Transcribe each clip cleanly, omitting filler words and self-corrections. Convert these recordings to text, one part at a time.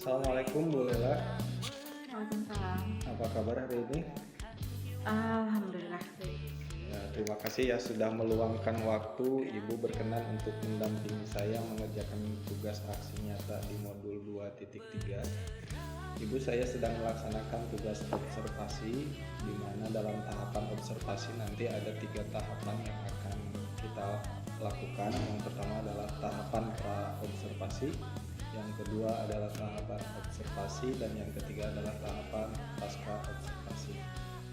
Assalamualaikum Bu Lela, Waalaikumsalam. apa kabar hari ini? Alhamdulillah baik. Ya, terima kasih ya sudah meluangkan waktu. Ibu berkenan untuk mendampingi saya mengerjakan tugas aksi nyata di modul 2.3. Ibu, saya sedang melaksanakan tugas observasi, di mana dalam tahapan observasi nanti ada 3 tahapan yang akan kita lakukan. Yang pertama adalah tahapan pra-observasi, yang kedua adalah tahapan observasi, dan yang ketiga adalah tahapan pasca observasi.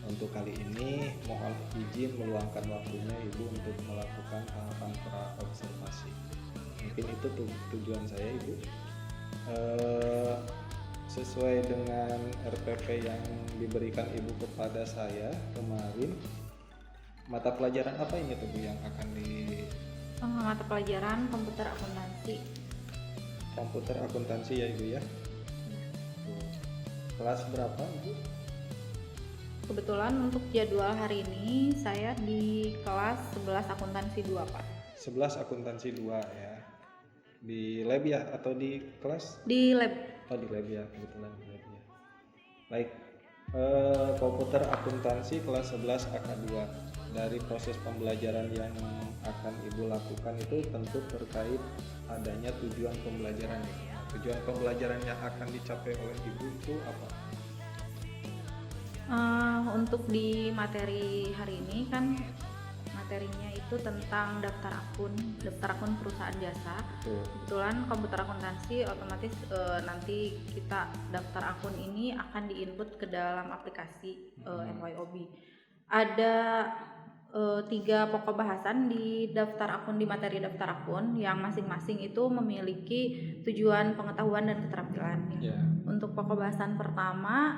Untuk kali ini mohon izin meluangkan waktunya Ibu untuk melakukan tahapan pra-observasi. Mungkin itu tujuan saya, Ibu. Sesuai dengan RPP yang diberikan Ibu kepada saya kemarin, mata pelajaran apa ini tuh Bu yang akan di Mata pelajaran komputer akuntansi. komputer akuntansi ya Ibu ya? Kelas berapa Ibu? Kebetulan untuk jadwal hari ini saya di kelas 11 akuntansi 2 Pak. 11 akuntansi 2 ya. Di lab ya atau di kelas? Di lab. Oh, di lab ya, kebetulan di lab ya. Baik, komputer akuntansi kelas 11 AK2. Dari proses pembelajaran yang akan Ibu lakukan itu tentu terkait adanya tujuan pembelajaran ya. Tujuan pembelajaran yang akan dicapai oleh Ibu itu apa? Untuk di materi hari ini kan materinya itu tentang daftar akun perusahaan jasa. Tuh. Kebetulan komputer akuntansi otomatis nanti kita daftar akun ini akan diinput ke dalam aplikasi MYOB. Ada 3 pokok bahasan di daftar akun, di materi daftar akun yang masing-masing itu memiliki tujuan pengetahuan dan keterampilan. Yeah. Untuk pokok bahasan pertama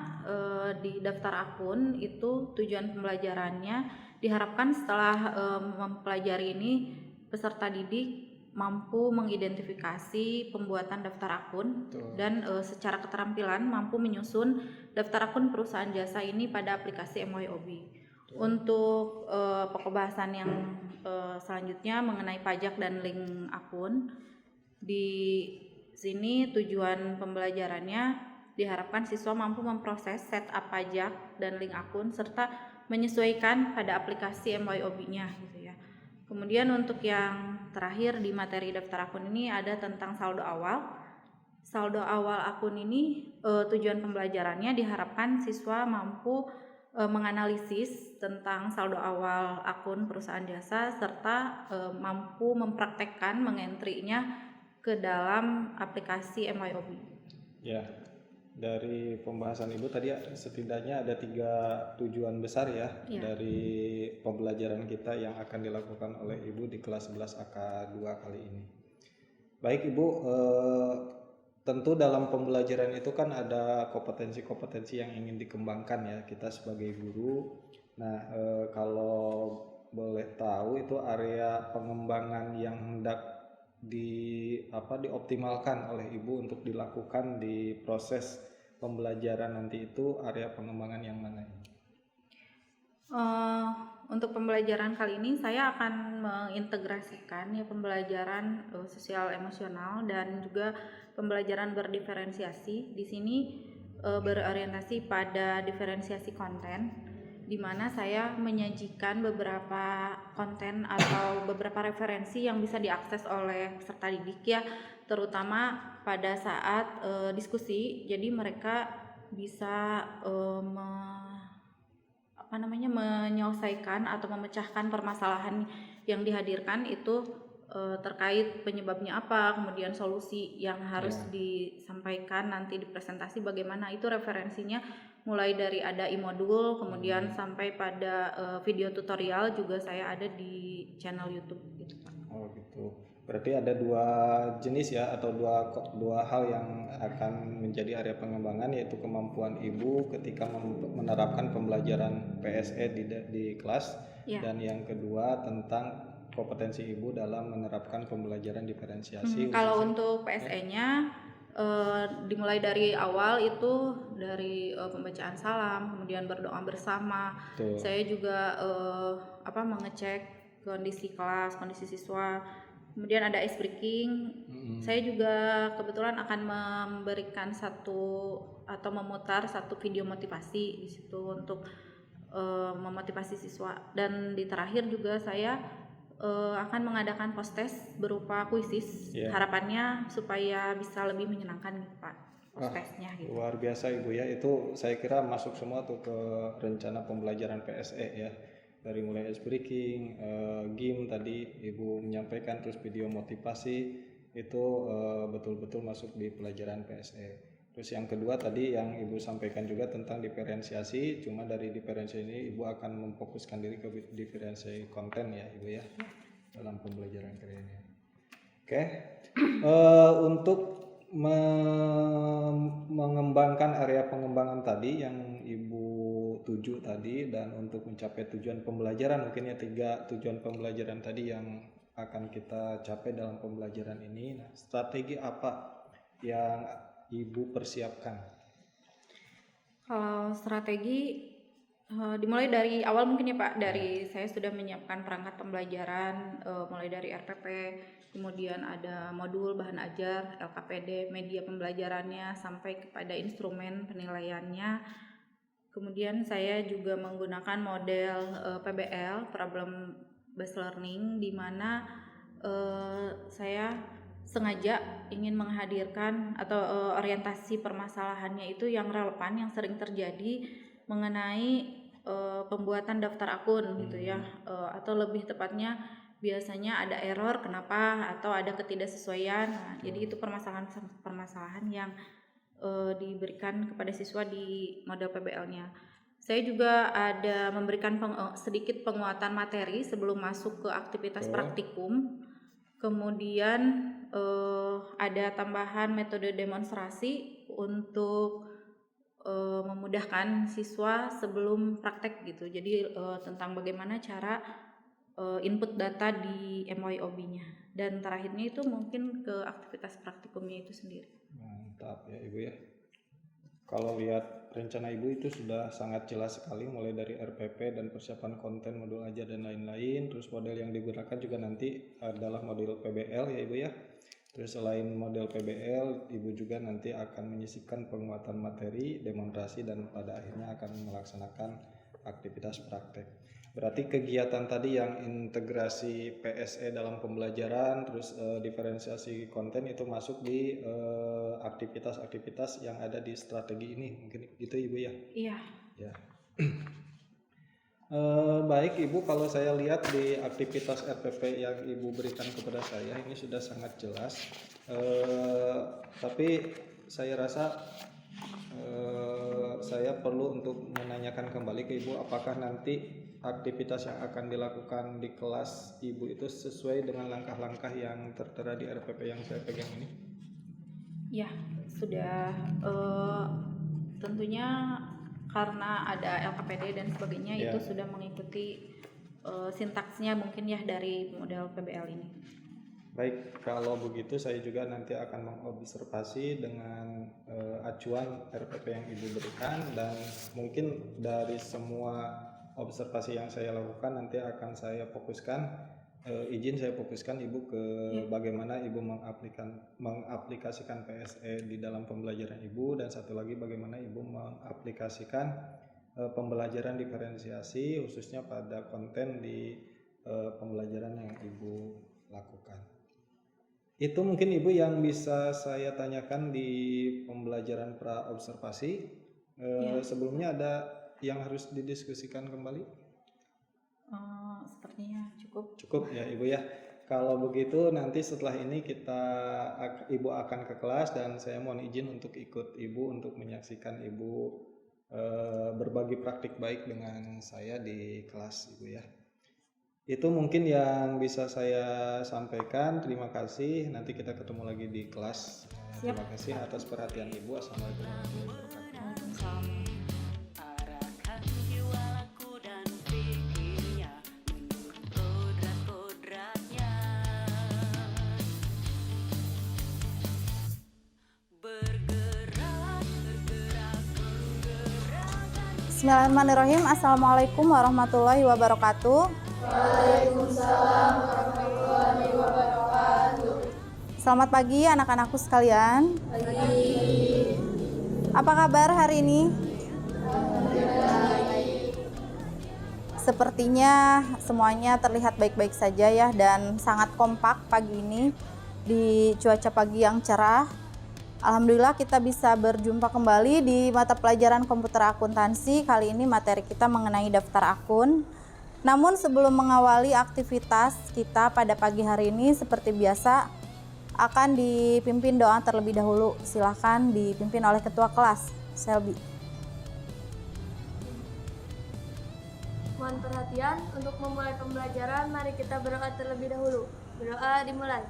di daftar akun itu tujuan pembelajarannya diharapkan setelah mempelajari ini peserta didik mampu mengidentifikasi pembuatan daftar akun. Betul. Dan secara keterampilan mampu menyusun daftar akun perusahaan jasa ini pada aplikasi MYOB. Untuk pokok bahasan yang selanjutnya mengenai pajak dan link akun, di sini tujuan pembelajarannya diharapkan siswa mampu memproses setup pajak dan link akun serta menyesuaikan pada aplikasi MYOB-nya gitu ya. Kemudian untuk yang terakhir di materi daftar akun ini ada tentang saldo awal. Saldo awal akun ini tujuan pembelajarannya diharapkan siswa mampu menganalisis tentang saldo awal akun perusahaan jasa serta mampu mempraktekkan mengentrinya ke dalam aplikasi MYOB. Ya, dari pembahasan Ibu tadi setidaknya ada 3 tujuan besar ya, dari pembelajaran kita yang akan dilakukan oleh Ibu di kelas 11 AK2 kali ini. Baik Ibu, tentu dalam pembelajaran itu kan ada kompetensi-kompetensi yang ingin dikembangkan ya kita sebagai guru. Nah, kalau boleh tahu itu area pengembangan yang hendak dioptimalkan oleh Ibu untuk dilakukan di proses pembelajaran nanti itu area pengembangan yang mana? Untuk pembelajaran kali ini saya akan mengintegrasikan ya pembelajaran sosial emosional dan juga pembelajaran berdiferensiasi. Di sini berorientasi pada diferensiasi konten, di mana saya menyajikan beberapa konten atau beberapa referensi yang bisa diakses oleh peserta didik ya, terutama pada saat diskusi. Jadi mereka bisa menyelesaikan atau memecahkan permasalahan yang dihadirkan itu terkait penyebabnya apa, kemudian solusi yang harus disampaikan nanti di presentasi bagaimana. Itu referensinya mulai dari ada e-modul kemudian sampai pada video tutorial juga saya ada di channel YouTube gitu Pak. Oh gitu. Berarti ada 2 jenis ya atau dua hal yang akan menjadi area pengembangan, yaitu kemampuan Ibu ketika menerapkan pembelajaran PSE di kelas, dan yang kedua tentang kompetensi Ibu dalam menerapkan pembelajaran diferensiasi. Kalau untuk PSE-nya dimulai dari awal itu dari pembacaan salam, kemudian berdoa bersama. Saya juga mengecek kondisi kelas, kondisi siswa, kemudian ada ice breaking. Saya juga kebetulan akan memberikan memutar satu video motivasi di situ untuk memotivasi siswa, dan di terakhir juga saya akan mengadakan post test berupa kuisis. Harapannya supaya bisa lebih menyenangkan gitu, Pak, post testnya gitu. Luar biasa Ibu ya, itu saya kira masuk semua tuh ke rencana pembelajaran PSE ya, dari mulai ice breaking, game tadi Ibu menyampaikan, terus video motivasi itu betul-betul masuk di pelajaran PSE. Terus yang kedua tadi yang Ibu sampaikan juga tentang diferensiasi, cuma dari diferensiasi ini Ibu akan memfokuskan diri ke diferensiasi konten ya Ibu ya, dalam pembelajaran kali ini. Oke. Untuk mengembangkan area pengembangan tadi yang Ibu tuju tadi, dan untuk mencapai tujuan pembelajaran, mungkin ya 3 tujuan pembelajaran tadi yang akan kita capai dalam pembelajaran ini. Nah, strategi apa yang Ibu persiapkan? Kalau strategi dimulai dari awal mungkin ya Pak, dari saya sudah menyiapkan perangkat pembelajaran, mulai dari RPP, kemudian ada modul, bahan ajar, LKPD, media pembelajarannya, sampai kepada instrumen penilaiannya. Kemudian saya juga menggunakan model PBL, Problem Based Learning, di mana saya sengaja ingin menghadirkan atau orientasi permasalahannya itu yang relevan, yang sering terjadi mengenai pembuatan daftar akun gitu ya, atau lebih tepatnya biasanya ada error kenapa, atau ada ketidaksesuaian. Nah, jadi itu permasalahan yang diberikan kepada siswa di model PBL-nya. Saya juga ada memberikan sedikit penguatan materi sebelum masuk ke aktivitas praktikum. Kemudian ada tambahan metode demonstrasi untuk memudahkan siswa sebelum praktek gitu. Jadi tentang bagaimana cara input data di MYOB-nya. Dan terakhirnya itu mungkin ke aktivitas praktikumnya itu sendiri. Mantap ya Ibu ya. Kalau lihat rencana Ibu itu sudah sangat jelas sekali, mulai dari RPP dan persiapan konten, modul ajar dan lain-lain. Terus model yang digunakan juga nanti adalah model PBL ya Ibu ya. Terus selain model PBL, Ibu juga nanti akan menyisipkan penguatan materi, demonstrasi, dan pada akhirnya akan melaksanakan aktivitas praktek. Berarti kegiatan tadi yang integrasi PSE dalam pembelajaran, terus diferensiasi konten itu masuk di aktivitas-aktivitas yang ada di strategi ini, mungkin gitu Ibu ya? Iya. Ya. Baik Ibu, kalau saya lihat di aktivitas RPP yang Ibu berikan kepada saya ini sudah sangat jelas, tapi saya rasa saya perlu untuk menanyakan kembali ke Ibu, apakah nanti aktivitas yang akan dilakukan di kelas Ibu itu sesuai dengan langkah-langkah yang tertera di RPP yang saya pegang ini? Ya, sudah. Tentunya karena ada LKPD dan sebagainya, itu sudah mengikuti sintaksnya mungkin ya dari model PBL ini. Baik, kalau begitu saya juga nanti akan mengobservasi dengan acuan RPP yang Ibu berikan, dan mungkin dari semua observasi yang saya lakukan nanti akan saya fokuskan, izin saya fokuskan Ibu ke bagaimana Ibu mengaplikasikan PSE di dalam pembelajaran Ibu, dan satu lagi bagaimana Ibu mengaplikasikan pembelajaran diferensiasi khususnya pada konten di pembelajaran yang Ibu lakukan. Itu mungkin Ibu yang bisa saya tanyakan di pembelajaran pra-observasi. Sebelumnya ada yang harus didiskusikan kembali? Sepertinya cukup. Cukup ya Ibu ya. Kalau begitu nanti setelah ini Ibu akan ke kelas, dan saya mohon izin untuk ikut Ibu untuk menyaksikan Ibu berbagi praktik baik dengan saya di kelas Ibu ya. Itu mungkin yang bisa saya sampaikan. Terima kasih. Nanti kita ketemu lagi di kelas. Terima kasih atas perhatian Ibu. Assalamualaikum warahmatullahi wabarakatuh. Bismillahirrahmanirrahim. Assalamualaikum warahmatullahi wabarakatuh. Waalaikumsalam warahmatullahi wabarakatuh. Selamat pagi anak-anakku sekalian. Apa kabar hari ini? Sepertinya semuanya terlihat baik-baik saja ya, dan sangat kompak pagi ini di cuaca pagi yang cerah. Alhamdulillah kita bisa berjumpa kembali di mata pelajaran komputer akuntansi. Kali ini materi kita mengenai daftar akun. Namun sebelum mengawali aktivitas kita pada pagi hari ini, seperti biasa akan dipimpin doa terlebih dahulu. Silahkan dipimpin oleh ketua kelas, Selby. Mohon perhatian untuk memulai pembelajaran, mari kita berdoa terlebih dahulu. Berdoa dimulai.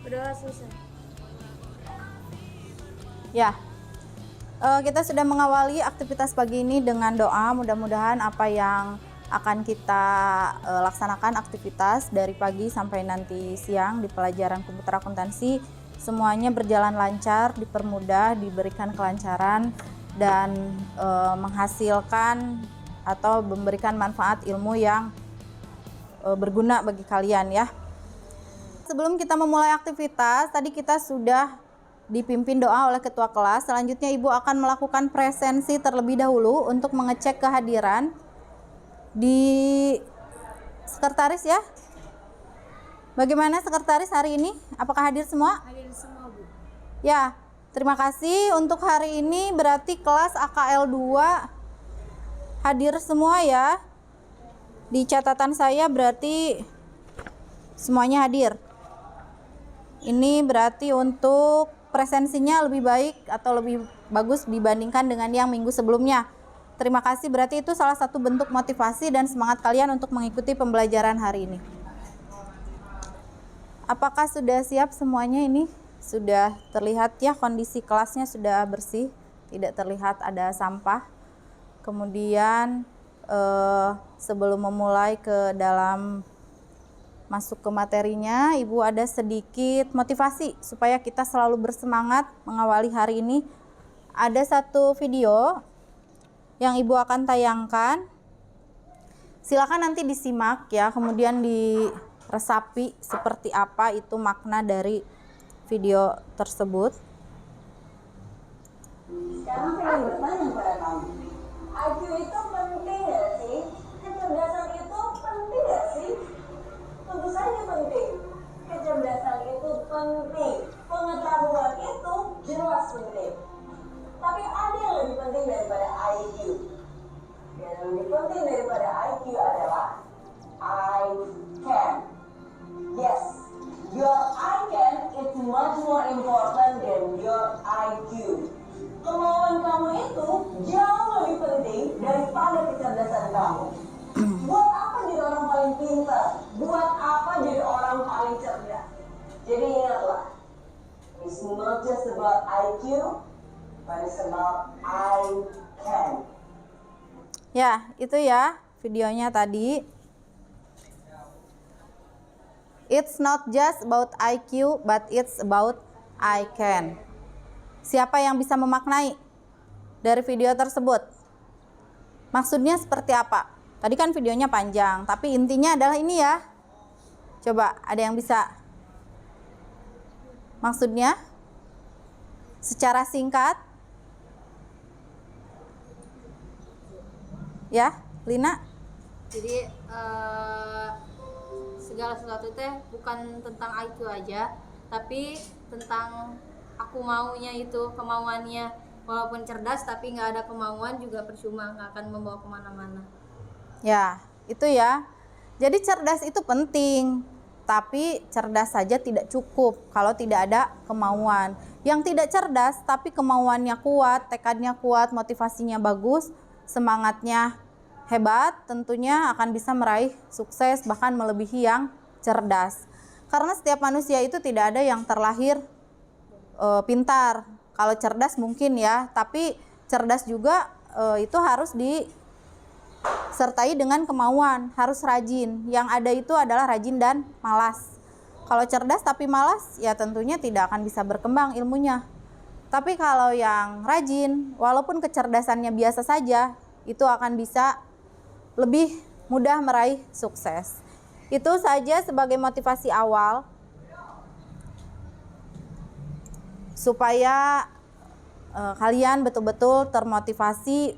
Berdoa selesai. Ya, kita sudah mengawali aktivitas pagi ini dengan doa. Mudah-mudahan apa yang akan kita laksanakan aktivitas dari pagi sampai nanti siang di pelajaran komputer akuntansi semuanya berjalan lancar, dipermudah, diberikan kelancaran, dan menghasilkan atau memberikan manfaat ilmu yang berguna bagi kalian ya. Sebelum kita memulai aktivitas, tadi kita sudah dipimpin doa oleh ketua kelas. Selanjutnya Ibu akan melakukan presensi terlebih dahulu untuk mengecek kehadiran di sekretaris ya. Bagaimana sekretaris hari ini? Apakah hadir semua? Hadir semua, Bu. Ya, terima kasih. Untuk hari ini berarti kelas AKL 2 hadir semua ya. Di catatan saya berarti semuanya hadir. Ini berarti untuk presensinya lebih baik atau lebih bagus dibandingkan dengan yang minggu sebelumnya. Terima kasih, berarti itu salah satu bentuk motivasi dan semangat kalian untuk mengikuti pembelajaran hari ini. Apakah sudah siap semuanya ini? Sudah terlihat ya kondisi kelasnya sudah bersih, tidak terlihat ada sampah. Kemudian sebelum memulai ke dalam masuk ke materinya, Ibu ada sedikit motivasi supaya kita selalu bersemangat mengawali hari ini. Ada satu video yang Ibu akan tayangkan. Silakan nanti disimak ya, kemudian diresapi seperti apa itu makna dari video tersebut. Sekarang saya ingin bertanya kepada kamu, IQ itu penting gak sih? Kecerdasan itu penting gak sih? Tentu saja penting. Kecerdasan itu penting. Pengetahuan itu jelas penting. Tapi ada yang lebih penting daripada IQ. Yang lebih penting daripada IQ adalah I can. Yes, your I can is much more important than your IQ. Kemauan kamu itu jauh lebih penting daripada kecerdasan kamu. Buat apa jadi orang paling pintar? Buat apa jadi orang paling cerdas? Jadi ingatlah, it's not just about IQ, but it's about I can. Ya, itu ya videonya tadi. It's not just about IQ, but it's about I can. Siapa yang bisa memaknai dari video tersebut? Maksudnya seperti apa? Tadi kan videonya panjang, tapi intinya adalah ini ya. Coba, ada yang bisa? Maksudnya? Secara singkat? Ya, Lina? Jadi segala sesuatu teh bukan tentang IQ aja, tapi tentang aku maunya itu, kemauannya. Walaupun cerdas tapi nggak ada kemauan juga percuma, nggak akan membawa kemana-mana. Ya, itu ya. Jadi cerdas itu penting, tapi cerdas saja tidak cukup kalau tidak ada kemauan. Yang tidak cerdas tapi kemauannya kuat, tekadnya kuat, motivasinya bagus, semangatnya hebat, tentunya akan bisa meraih sukses bahkan melebihi yang cerdas. Karena setiap manusia itu tidak ada yang terlahir pintar. Kalau cerdas mungkin ya, tapi cerdas juga itu harus disertai dengan kemauan, harus rajin. Yang ada itu adalah rajin dan malas. Kalau cerdas tapi malas, ya tentunya tidak akan bisa berkembang ilmunya. Tapi kalau yang rajin, walaupun kecerdasannya biasa saja, itu akan bisa lebih mudah meraih sukses. Itu saja sebagai motivasi awal supaya kalian betul-betul termotivasi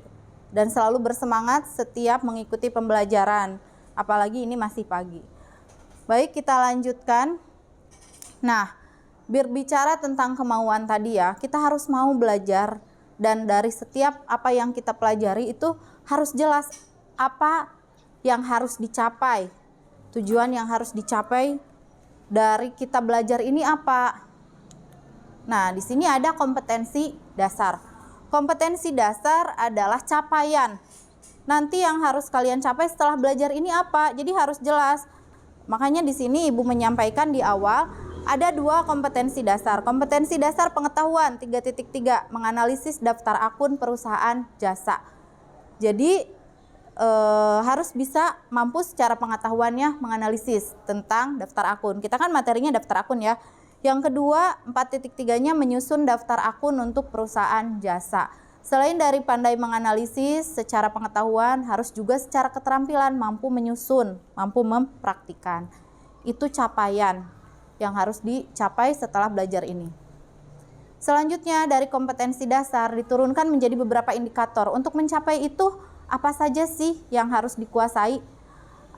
dan selalu bersemangat setiap mengikuti pembelajaran, apalagi ini masih pagi. Baik, kita lanjutkan. Nah, berbicara tentang kemauan tadi ya, kita harus mau belajar, dan dari setiap apa yang kita pelajari itu harus jelas apa yang harus dicapai. Tujuan yang harus dicapai dari kita belajar ini apa? Nah, di sini ada kompetensi dasar. Kompetensi dasar adalah capaian. Nanti yang harus kalian capai setelah belajar ini apa? Jadi harus jelas. Makanya di sini Ibu menyampaikan di awal ada 2 kompetensi dasar. Kompetensi dasar pengetahuan 3.3, menganalisis daftar akun perusahaan jasa. Jadi harus bisa mampu secara pengetahuannya menganalisis tentang daftar akun. Kita kan materinya daftar akun ya. Yang kedua, 4.3-nya menyusun daftar akun untuk perusahaan jasa. Selain dari pandai menganalisis secara pengetahuan, harus juga secara keterampilan mampu menyusun, mampu mempraktikkan. Itu capaian yang harus dicapai setelah belajar ini. Selanjutnya, dari kompetensi dasar diturunkan menjadi beberapa indikator. Untuk mencapai itu, apa saja sih yang harus dikuasai?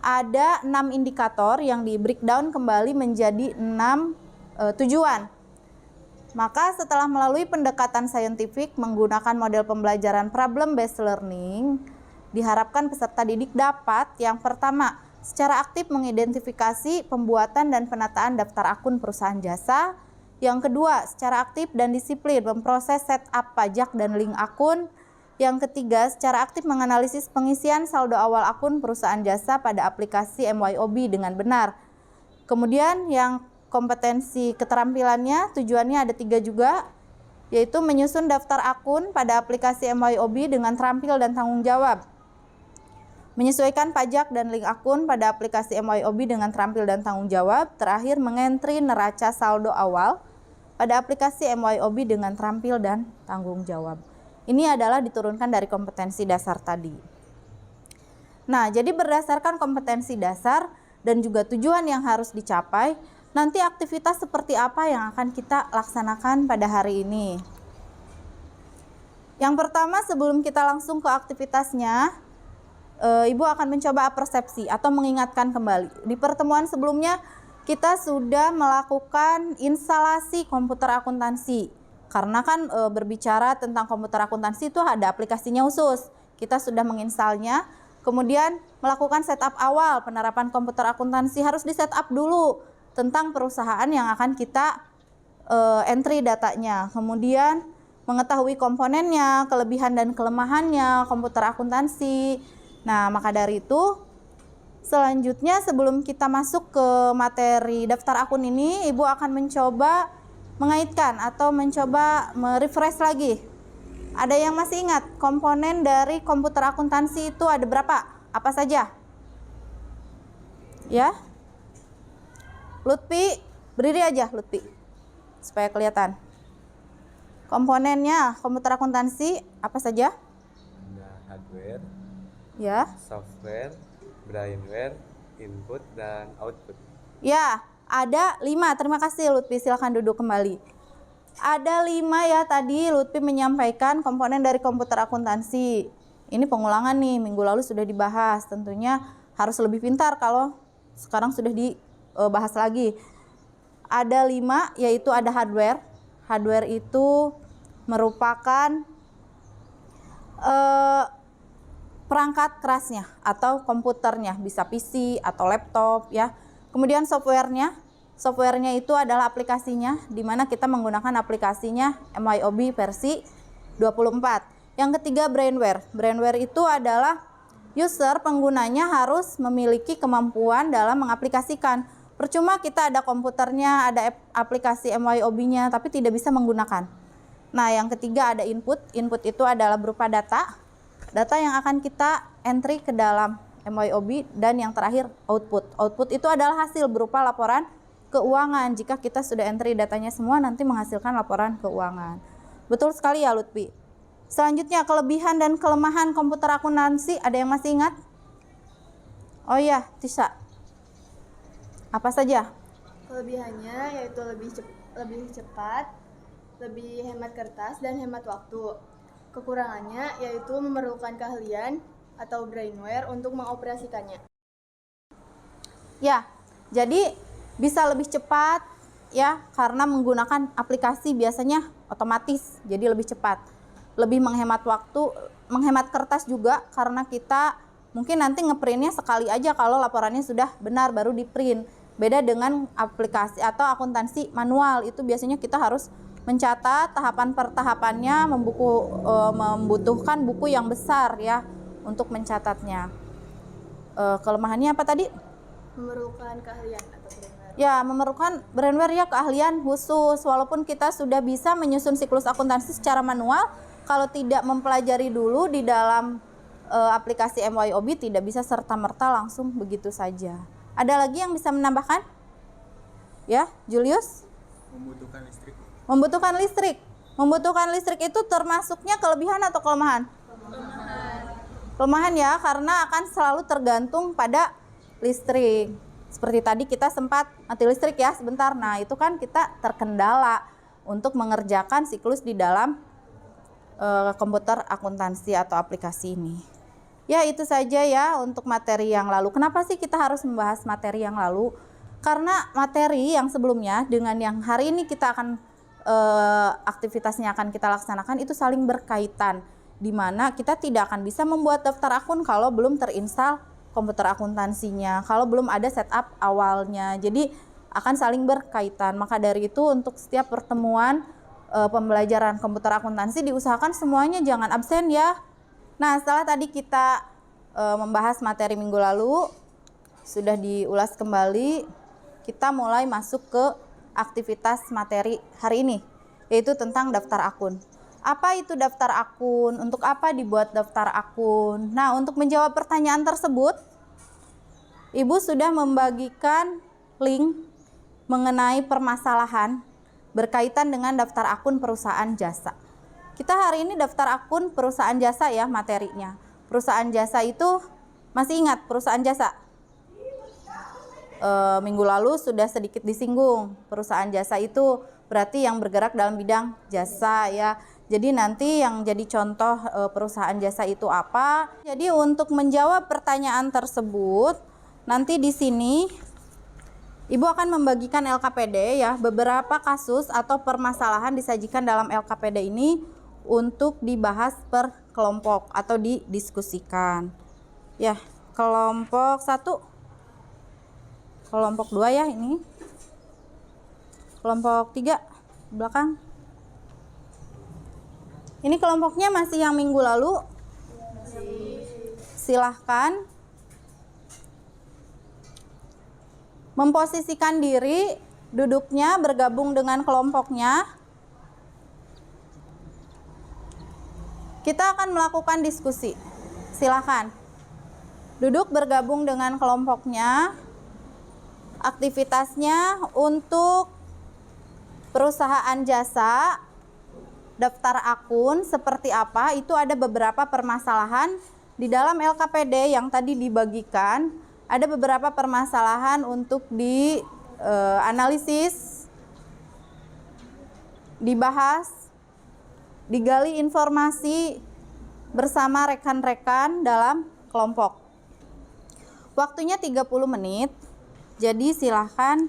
Ada 6 indikator yang di breakdown kembali menjadi 6 tujuan. Maka setelah melalui pendekatan saintifik menggunakan model pembelajaran problem based learning, diharapkan peserta didik dapat yang pertama, secara aktif mengidentifikasi pembuatan dan penataan daftar akun perusahaan jasa. Yang kedua, secara aktif dan disiplin memproses setup pajak dan link akun. Yang ketiga, secara aktif menganalisis pengisian saldo awal akun perusahaan jasa pada aplikasi MYOB dengan benar. Kemudian yang kompetensi keterampilannya, tujuannya ada 3 juga, yaitu menyusun daftar akun pada aplikasi MYOB dengan terampil dan tanggung jawab. Menyesuaikan pajak dan link akun pada aplikasi MYOB dengan terampil dan tanggung jawab. Terakhir, mengentri neraca saldo awal pada aplikasi MYOB dengan terampil dan tanggung jawab. Ini adalah diturunkan dari kompetensi dasar tadi. Nah, jadi berdasarkan kompetensi dasar dan juga tujuan yang harus dicapai, nanti aktivitas seperti apa yang akan kita laksanakan pada hari ini. Yang pertama, sebelum kita langsung ke aktivitasnya, Ibu akan mencoba persepsi atau mengingatkan kembali. Di pertemuan sebelumnya, kita sudah melakukan instalasi komputer akuntansi. Karena kan berbicara tentang komputer akuntansi itu ada aplikasinya khusus. Kita sudah menginstalnya, kemudian melakukan setup awal penerapan komputer akuntansi. Harus di setup dulu tentang perusahaan yang akan kita entry datanya. Kemudian mengetahui komponennya, kelebihan dan kelemahannya komputer akuntansi. Nah, maka dari itu selanjutnya sebelum kita masuk ke materi daftar akun ini, Ibu akan mencoba mengaitkan atau mencoba merefresh lagi. Ada yang masih ingat komponen dari komputer akuntansi itu ada berapa? Apa saja? Ya? Lutfi, berdiri aja Lutfi supaya kelihatan. Komponennya komputer akuntansi apa saja? Ada hardware, Ya. software, brainware, input, dan output. Ya, ada 5. Terima kasih Lutfi, silakan duduk kembali. Ada 5 ya tadi Lutfi menyampaikan komponen dari komputer akuntansi. Ini pengulangan nih, minggu lalu sudah dibahas. Tentunya harus lebih pintar kalau sekarang sudah dibahas lagi. Ada 5, yaitu ada hardware. Hardware itu merupakan perangkat kerasnya atau komputernya, bisa PC atau laptop ya. Kemudian softwarenya itu adalah aplikasinya, di mana kita menggunakan aplikasinya MYOB versi 24. Yang ketiga brainware. Brainware itu adalah user, penggunanya harus memiliki kemampuan dalam mengaplikasikan. Percuma kita ada komputernya, ada aplikasi MYOB-nya, tapi tidak bisa menggunakan. Nah, yang ketiga ada input. Input itu adalah berupa data yang akan kita entry ke dalam MYOB, dan yang terakhir output. Output itu adalah hasil berupa laporan keuangan. Jika kita sudah entry datanya semua, nanti menghasilkan laporan keuangan. Betul sekali ya Lutfi. Selanjutnya, kelebihan dan kelemahan komputer akuntansi, ada yang masih ingat? Oh iya, Tisha. Apa saja? Kelebihannya yaitu lebih cepat, lebih hemat kertas dan hemat waktu. Kekurangannya yaitu memerlukan keahlian atau brainware untuk mengoperasikannya. Ya, jadi bisa lebih cepat ya karena menggunakan aplikasi biasanya otomatis, jadi lebih cepat. Lebih menghemat waktu, menghemat kertas juga karena kita mungkin nanti ngeprintnya sekali aja kalau laporannya sudah benar baru di print. Beda dengan aplikasi atau akuntansi manual, itu biasanya kita harus mencatat tahapan per tahapannya, membutuhkan buku yang besar ya untuk mencatatnya. Kelemahannya apa tadi? Memerlukan keahlian atau brainware. Ya, memerlukan brainware ya, keahlian khusus. Walaupun kita sudah bisa menyusun siklus akuntansi secara manual, kalau tidak mempelajari dulu di dalam aplikasi MYOB tidak bisa serta-merta langsung begitu saja. Ada lagi yang bisa menambahkan? Ya, Julius? Membutuhkan listrik. Membutuhkan listrik. Membutuhkan listrik itu termasuknya kelebihan atau kelemahan? Kelemahan ya, karena akan selalu tergantung pada listrik. Seperti tadi kita sempat mati listrik ya sebentar. Nah, itu kan kita terkendala untuk mengerjakan siklus di dalam komputer akuntansi atau aplikasi ini. Ya, itu saja ya untuk materi yang lalu. Kenapa sih kita harus membahas materi yang lalu? Karena materi yang sebelumnya dengan yang hari ini kita akan aktivitasnya akan kita laksanakan itu saling berkaitan, di mana kita tidak akan bisa membuat daftar akun kalau belum terinstal komputer akuntansinya, kalau belum ada setup awalnya. Jadi akan saling berkaitan. Maka dari itu untuk setiap pertemuan pembelajaran komputer akuntansi diusahakan semuanya jangan absen ya. Nah, setelah tadi kita membahas materi minggu lalu, sudah diulas kembali, kita mulai masuk ke aktivitas materi hari ini, yaitu tentang daftar akun. Apa itu daftar akun? Untuk apa dibuat daftar akun? Nah, untuk menjawab pertanyaan tersebut, Ibu sudah membagikan link mengenai permasalahan berkaitan dengan daftar akun perusahaan jasa. Kita hari ini daftar akun perusahaan jasa ya materinya. Perusahaan jasa itu masih ingat perusahaan jasa? Minggu lalu sudah sedikit disinggung. Perusahaan jasa itu berarti yang bergerak dalam bidang jasa ya. Jadi nanti yang jadi contoh perusahaan jasa itu apa? Jadi untuk menjawab pertanyaan tersebut, nanti di sini Ibu akan membagikan LKPD ya. Beberapa kasus atau permasalahan disajikan dalam LKPD ini untuk dibahas per kelompok atau didiskusikan. Ya, kelompok 1, kelompok 2 ya ini. Kelompok 3 belakang. Ini kelompoknya masih yang minggu lalu. Silahkan memposisikan diri, duduknya bergabung dengan kelompoknya. Kita akan melakukan diskusi. Silahkan duduk bergabung dengan kelompoknya. Aktivitasnya untuk perusahaan jasa, daftar akun seperti apa, itu ada beberapa permasalahan di dalam LKPD yang tadi dibagikan. Ada beberapa permasalahan untuk dianalisis, dibahas, digali informasi bersama rekan-rekan dalam kelompok. Waktunya 30 menit, jadi silahkan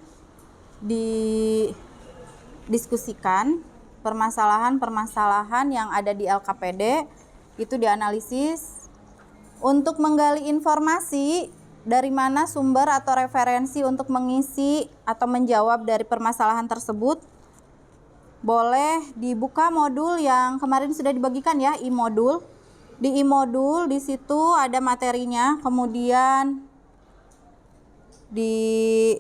didiskusikan permasalahan-permasalahan yang ada di LKPD, itu dianalisis. Untuk menggali informasi, dari mana sumber atau referensi untuk mengisi atau menjawab dari permasalahan tersebut, boleh dibuka modul yang kemarin sudah dibagikan ya, e-modul. Di e-modul di situ ada materinya, kemudian di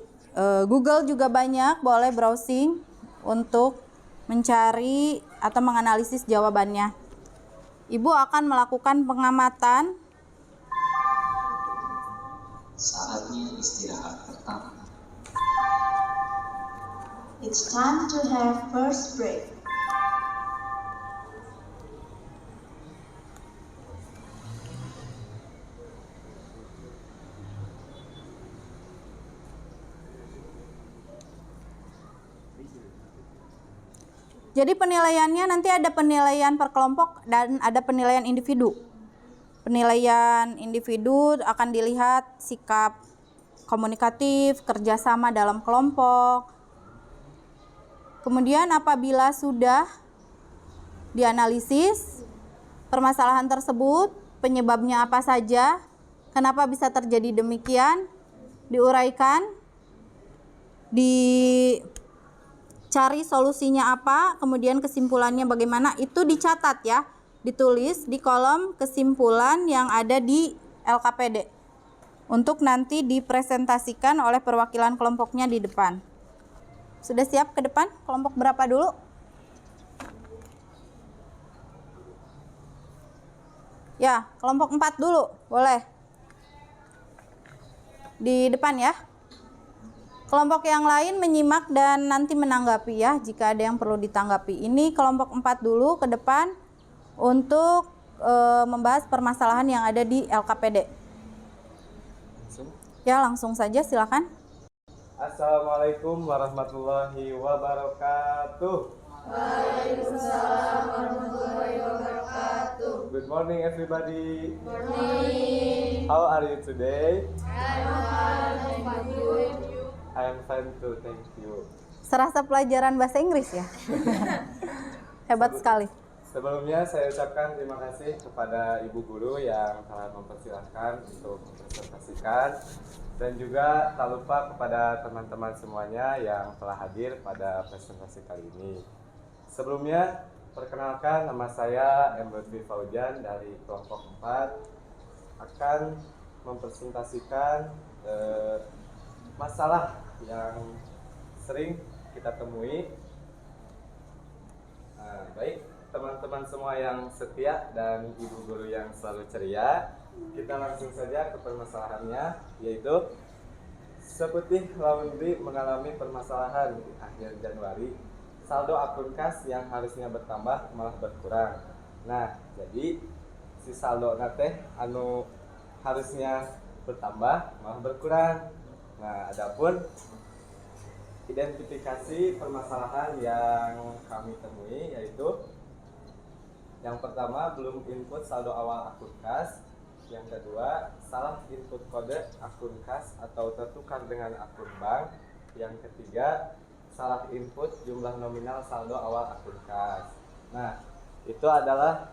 Google juga banyak, boleh browsing untuk mencari atau menganalisis jawabannya. Ibu akan melakukan pengamatan. Saatnya istirahat pertama. It's time to have first break. Jadi penilaiannya nanti ada penilaian per kelompok dan ada penilaian individu. Penilaian individu akan dilihat sikap komunikatif, kerjasama dalam kelompok. Kemudian apabila sudah dianalisis permasalahan tersebut, penyebabnya apa saja, kenapa bisa terjadi demikian, diuraikan, dicari solusinya apa, kemudian kesimpulannya bagaimana, itu dicatat ya, ditulis di kolom kesimpulan yang ada di LKPD untuk nanti dipresentasikan oleh perwakilan kelompoknya di depan. Sudah siap ke depan? Kelompok berapa dulu? Ya, kelompok 4 dulu, boleh. Di depan ya. Kelompok yang lain menyimak dan nanti menanggapi ya, jika ada yang perlu ditanggapi. Ini kelompok 4 dulu ke depan untuk membahas permasalahan yang ada di LKPD. Ya, langsung saja silakan. Assalamualaikum warahmatullahi wabarakatuh. Waalaikumsalam warahmatullahi wabarakatuh. Good morning everybody. Good morning. How are you today? I'm fine. I am fine too, thank you. Serasa pelajaran bahasa Inggris ya. Hebat sekali. Sebelumnya saya ucapkan terima kasih kepada Ibu Guru yang telah mempersilahkan untuk mempresentasikan, dan juga tak lupa kepada teman-teman semuanya yang telah hadir pada presentasi kali ini. Sebelumnya, perkenalkan, nama saya M. Lutfi Faujan dari kelompok 4 akan mempresentasikan masalah yang sering kita temui. Baik, teman-teman semua yang setia dan ibu guru yang selalu ceria, kita langsung saja ke permasalahannya, yaitu Seputih Laundry mengalami permasalahan di akhir Januari. Saldo akun kas yang harusnya bertambah malah berkurang. Nah, jadi si saldo nate anu harusnya bertambah malah berkurang. Nah, adapun identifikasi permasalahan yang kami temui yaitu yang pertama, belum input saldo awal akun kas. Yang kedua, salah input kode akun kas atau tertukar dengan akun bank. Yang ketiga, salah input jumlah nominal saldo awal akun kas. Nah, itu adalah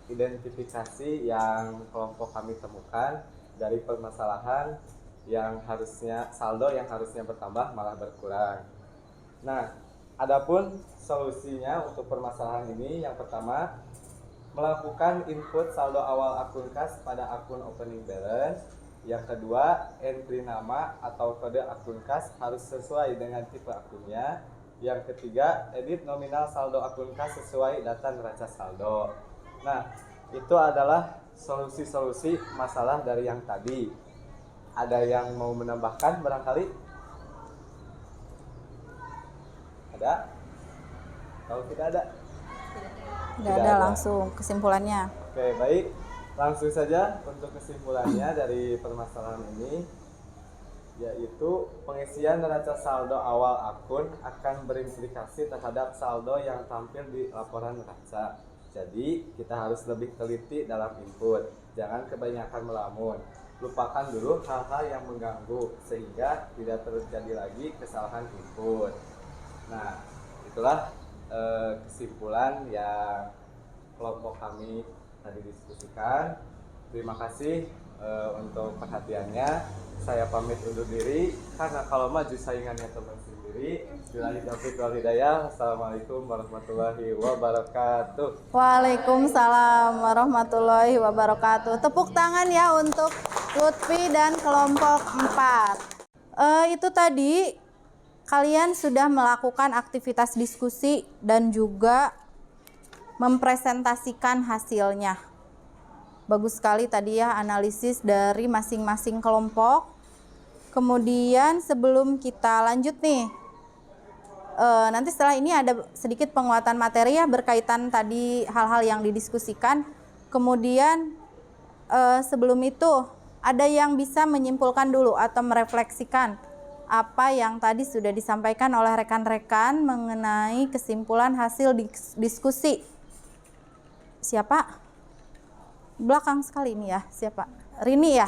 identifikasi yang kelompok kami temukan dari permasalahan yang harusnya saldo yang harusnya bertambah malah berkurang. Nah, adapun solusinya untuk permasalahan ini, yang pertama, melakukan input saldo awal akun kas pada akun opening balance. Yang kedua, entry nama atau kode akun kas harus sesuai dengan tipe akunnya. Yang ketiga, edit nominal saldo akun kas sesuai data neraca saldo. Nah, itu adalah solusi-solusi masalah dari yang tadi. Ada yang mau menambahkan barangkali? Ada? Kalau tidak ada? Tidak ada, langsung kesimpulannya. Oke, baik. Langsung saja untuk kesimpulannya dari permasalahan ini, yaitu pengisian neraca saldo awal akun akan berimplikasi terhadap saldo yang tampil di laporan neraca. Jadi, kita harus lebih teliti dalam input. Jangan kebanyakan melamun. Lupakan dulu hal-hal yang mengganggu sehingga tidak terjadi lagi kesalahan input. Nah, itulah kesimpulan yang kelompok kami tadi diskusikan. Terima kasih untuk perhatiannya. Saya pamit undur diri karena kalau maju saingannya teman sendiri. Billahi taufiq wal hidayah. Assalamualaikum warahmatullahi wabarakatuh. Waalaikumsalam warahmatullahi wabarakatuh. Tepuk tangan ya untuk Lutfi dan kelompok 4. Itu tadi kalian sudah melakukan aktivitas diskusi dan juga mempresentasikan hasilnya. Bagus sekali tadi ya analisis dari masing-masing kelompok. Kemudian sebelum kita lanjut nih, nanti setelah ini ada sedikit penguatan materi ya berkaitan tadi hal-hal yang didiskusikan. Kemudian sebelum itu ada yang bisa menyimpulkan dulu atau merefleksikan apa yang tadi sudah disampaikan oleh rekan-rekan mengenai kesimpulan hasil diskusi. Siapa? Belakang sekali ini ya, siapa? Rini ya?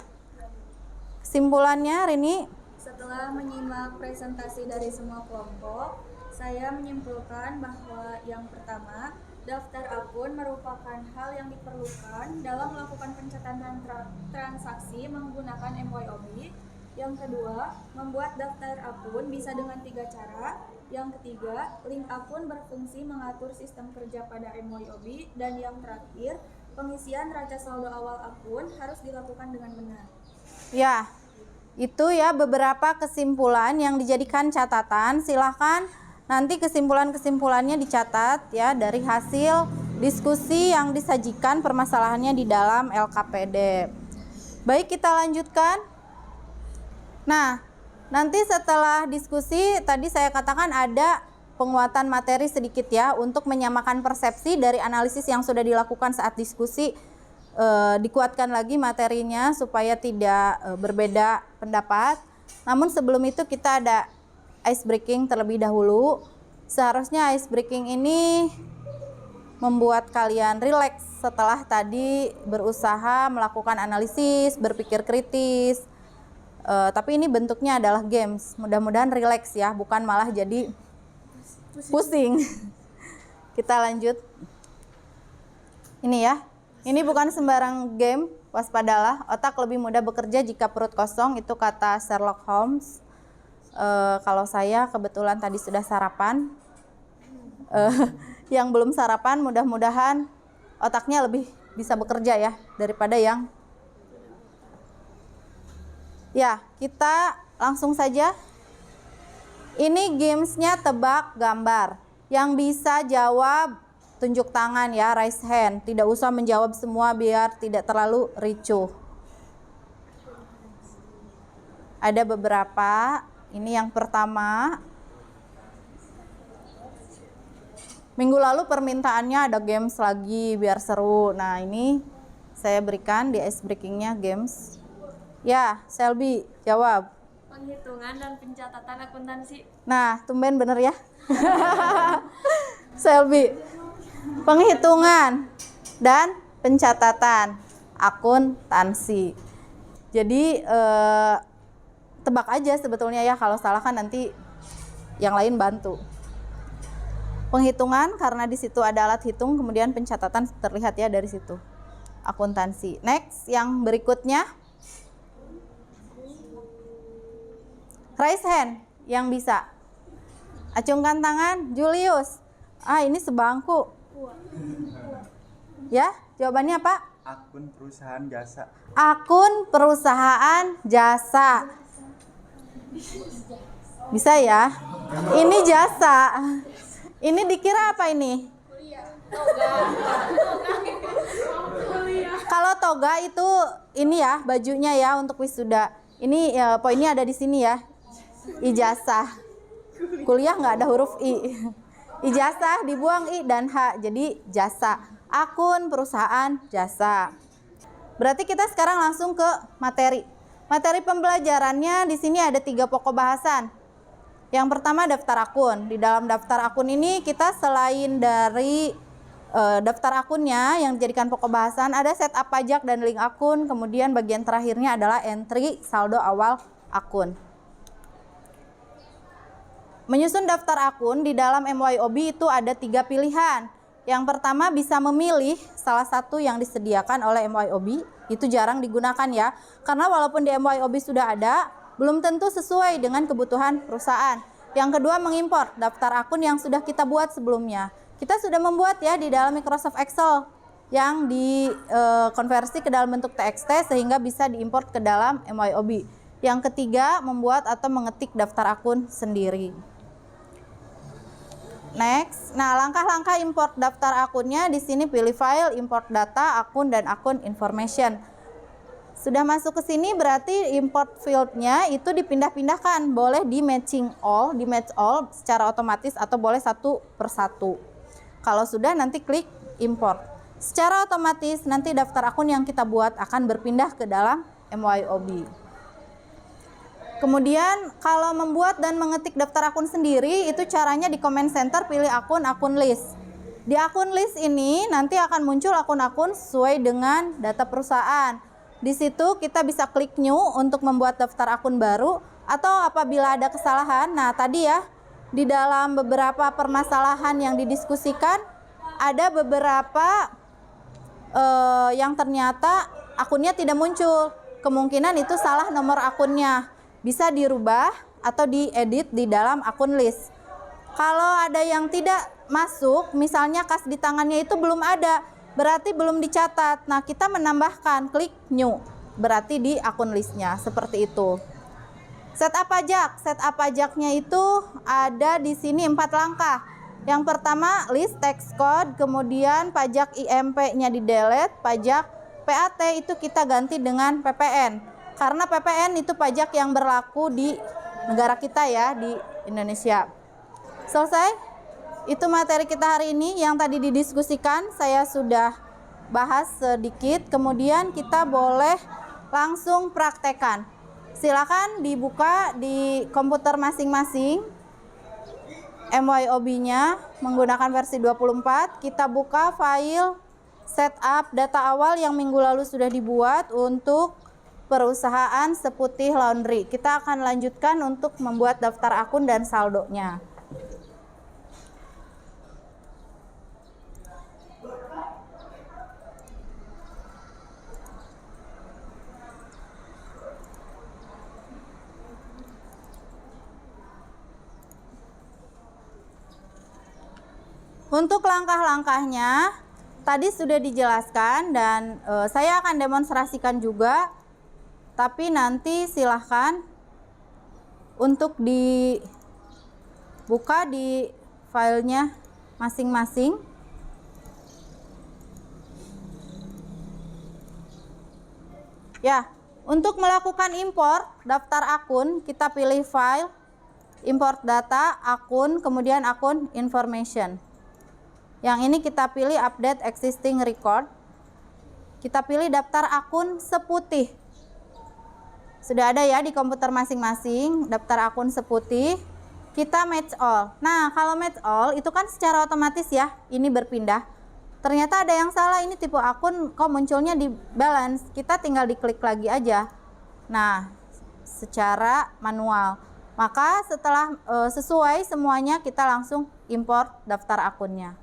Kesimpulannya Rini? Setelah menyimak presentasi dari semua kelompok, saya menyimpulkan bahwa yang pertama, daftar akun merupakan hal yang diperlukan dalam melakukan pencatatan transaksi menggunakan MYOB. Yang kedua, membuat daftar akun bisa dengan 3 cara. Yang ketiga, link akun berfungsi mengatur sistem kerja pada MYOB. Dan yang terakhir, pengisian raca saldo awal akun harus dilakukan dengan benar. Ya, itu ya beberapa kesimpulan yang dijadikan catatan. Silahkan nanti kesimpulan-kesimpulannya dicatat ya dari hasil diskusi yang disajikan permasalahannya di dalam LKPD. Baik, kita lanjutkan. Nah, nanti setelah diskusi tadi saya katakan ada penguatan materi sedikit ya untuk menyamakan persepsi dari analisis yang sudah dilakukan saat diskusi. Dikuatkan lagi materinya supaya tidak berbeda pendapat. Namun sebelum itu kita ada ice breaking terlebih dahulu. Seharusnya ice breaking ini membuat kalian rileks setelah tadi berusaha melakukan analisis, berpikir kritis. Tapi ini bentuknya adalah games. Mudah-mudahan rileks ya, bukan malah jadi pusing. Kita lanjut. Ini ya. Ini bukan sembarang game, waspadalah. Otak lebih mudah bekerja jika perut kosong, itu kata Sherlock Holmes. Kalau saya kebetulan tadi sudah sarapan. Yang belum sarapan mudah-mudahan otaknya lebih bisa bekerja ya daripada yang. Ya, kita langsung saja. Ini gamesnya tebak gambar. Yang bisa jawab tunjuk tangan ya, raise hand. Tidak usah menjawab semua biar tidak terlalu ricuh. Ada beberapa. Ini yang pertama. Minggu lalu permintaannya ada games lagi biar seru. Nah, ini saya berikan di ice breakingnya games. Ya, Selby, jawab. Penghitungan dan pencatatan akuntansi. Nah, tumben bener ya. Selby, penghitungan dan pencatatan akuntansi. Jadi tebak aja sebetulnya ya, kalau salah kan nanti yang lain bantu. Penghitungan karena di situ ada alat hitung, kemudian pencatatan terlihat ya dari situ. Akuntansi. Next, yang berikutnya. Raise hand yang bisa. Acungkan tangan, Julius. Ini sebangku. Ya, jawabannya apa? Akun perusahaan jasa. Akun perusahaan jasa. Bisa ya? Ini jasa. Ini dikira apa ini? Kalau toga itu ini ya bajunya ya untuk wisuda. Ini ya, poinnya ada di sini ya. Ijazah. Kuliah nggak ada huruf I. Ijazah dibuang I dan H, jadi jasa. Akun perusahaan jasa. Berarti kita sekarang langsung ke materi. Materi pembelajarannya di sini ada 3 pokok bahasan. Yang pertama daftar akun. Di dalam daftar akun ini kita selain dari daftar akunnya yang dijadikan pokok bahasan, ada setup pajak dan link akun. Kemudian bagian terakhirnya adalah entry saldo awal akun. Menyusun daftar akun di dalam MYOB itu ada 3 pilihan. Yang pertama bisa memilih salah satu yang disediakan oleh MYOB. Itu jarang digunakan ya. Karena walaupun di MYOB sudah ada, belum tentu sesuai dengan kebutuhan perusahaan. Yang kedua mengimpor daftar akun yang sudah kita buat sebelumnya. Kita sudah membuat ya di dalam Microsoft Excel yang dikonversi ke dalam bentuk TXT sehingga bisa diimport ke dalam MYOB. Yang ketiga membuat atau mengetik daftar akun sendiri. Next, nah langkah-langkah import daftar akunnya di sini pilih file, import data, akun dan akun information. Sudah masuk ke sini berarti import fieldnya itu dipindah-pindahkan, boleh di match all secara otomatis atau boleh satu persatu. Kalau sudah nanti klik import. Secara otomatis nanti daftar akun yang kita buat akan berpindah ke dalam MYOB. Kemudian kalau membuat dan mengetik daftar akun sendiri itu caranya di comment center pilih akun list. Di akun list ini nanti akan muncul akun-akun sesuai dengan data perusahaan. Di situ kita bisa klik new untuk membuat daftar akun baru atau apabila ada kesalahan. Nah, tadi ya di dalam beberapa permasalahan yang didiskusikan ada beberapa yang ternyata akunnya tidak muncul. Kemungkinan itu salah nomor akunnya. Bisa dirubah atau diedit di dalam akun list. Kalau ada yang tidak masuk, misalnya kas di tangannya itu belum ada, berarti belum dicatat. Nah, kita menambahkan klik new, berarti di akun listnya, seperti itu. Setup pajak, setup pajaknya itu ada di sini 4 langkah. Yang pertama list tax code, kemudian pajak IMP-nya di delete, pajak PAT itu kita ganti dengan PPN. Karena PPN itu pajak yang berlaku di negara kita ya, di Indonesia. Selesai? Itu materi kita hari ini yang tadi didiskusikan, saya sudah bahas sedikit. Kemudian kita boleh langsung praktekan. Silakan dibuka di komputer masing-masing MYOB-nya menggunakan versi 24. Kita buka file setup data awal yang minggu lalu sudah dibuat untuk perusahaan Seputih Laundry. Kita akan lanjutkan untuk membuat daftar akun dan saldonya. Untuk langkah-langkahnya tadi sudah dijelaskan dan saya akan demonstrasikan juga, tapi nanti silahkan untuk dibuka di filenya masing-masing. Ya, untuk melakukan import daftar akun, kita pilih file, import data, akun, kemudian akun information. Yang ini kita pilih update existing record. Kita pilih daftar akun Seputih. Sudah ada ya di komputer masing-masing daftar akun Seputih. Kita match all. Nah, kalau match all itu kan secara otomatis ya, ini berpindah. Ternyata ada yang salah, ini tipe akun kok munculnya di balance. Kita tinggal diklik lagi aja. Nah, secara manual. Maka setelah sesuai semuanya kita langsung import daftar akunnya.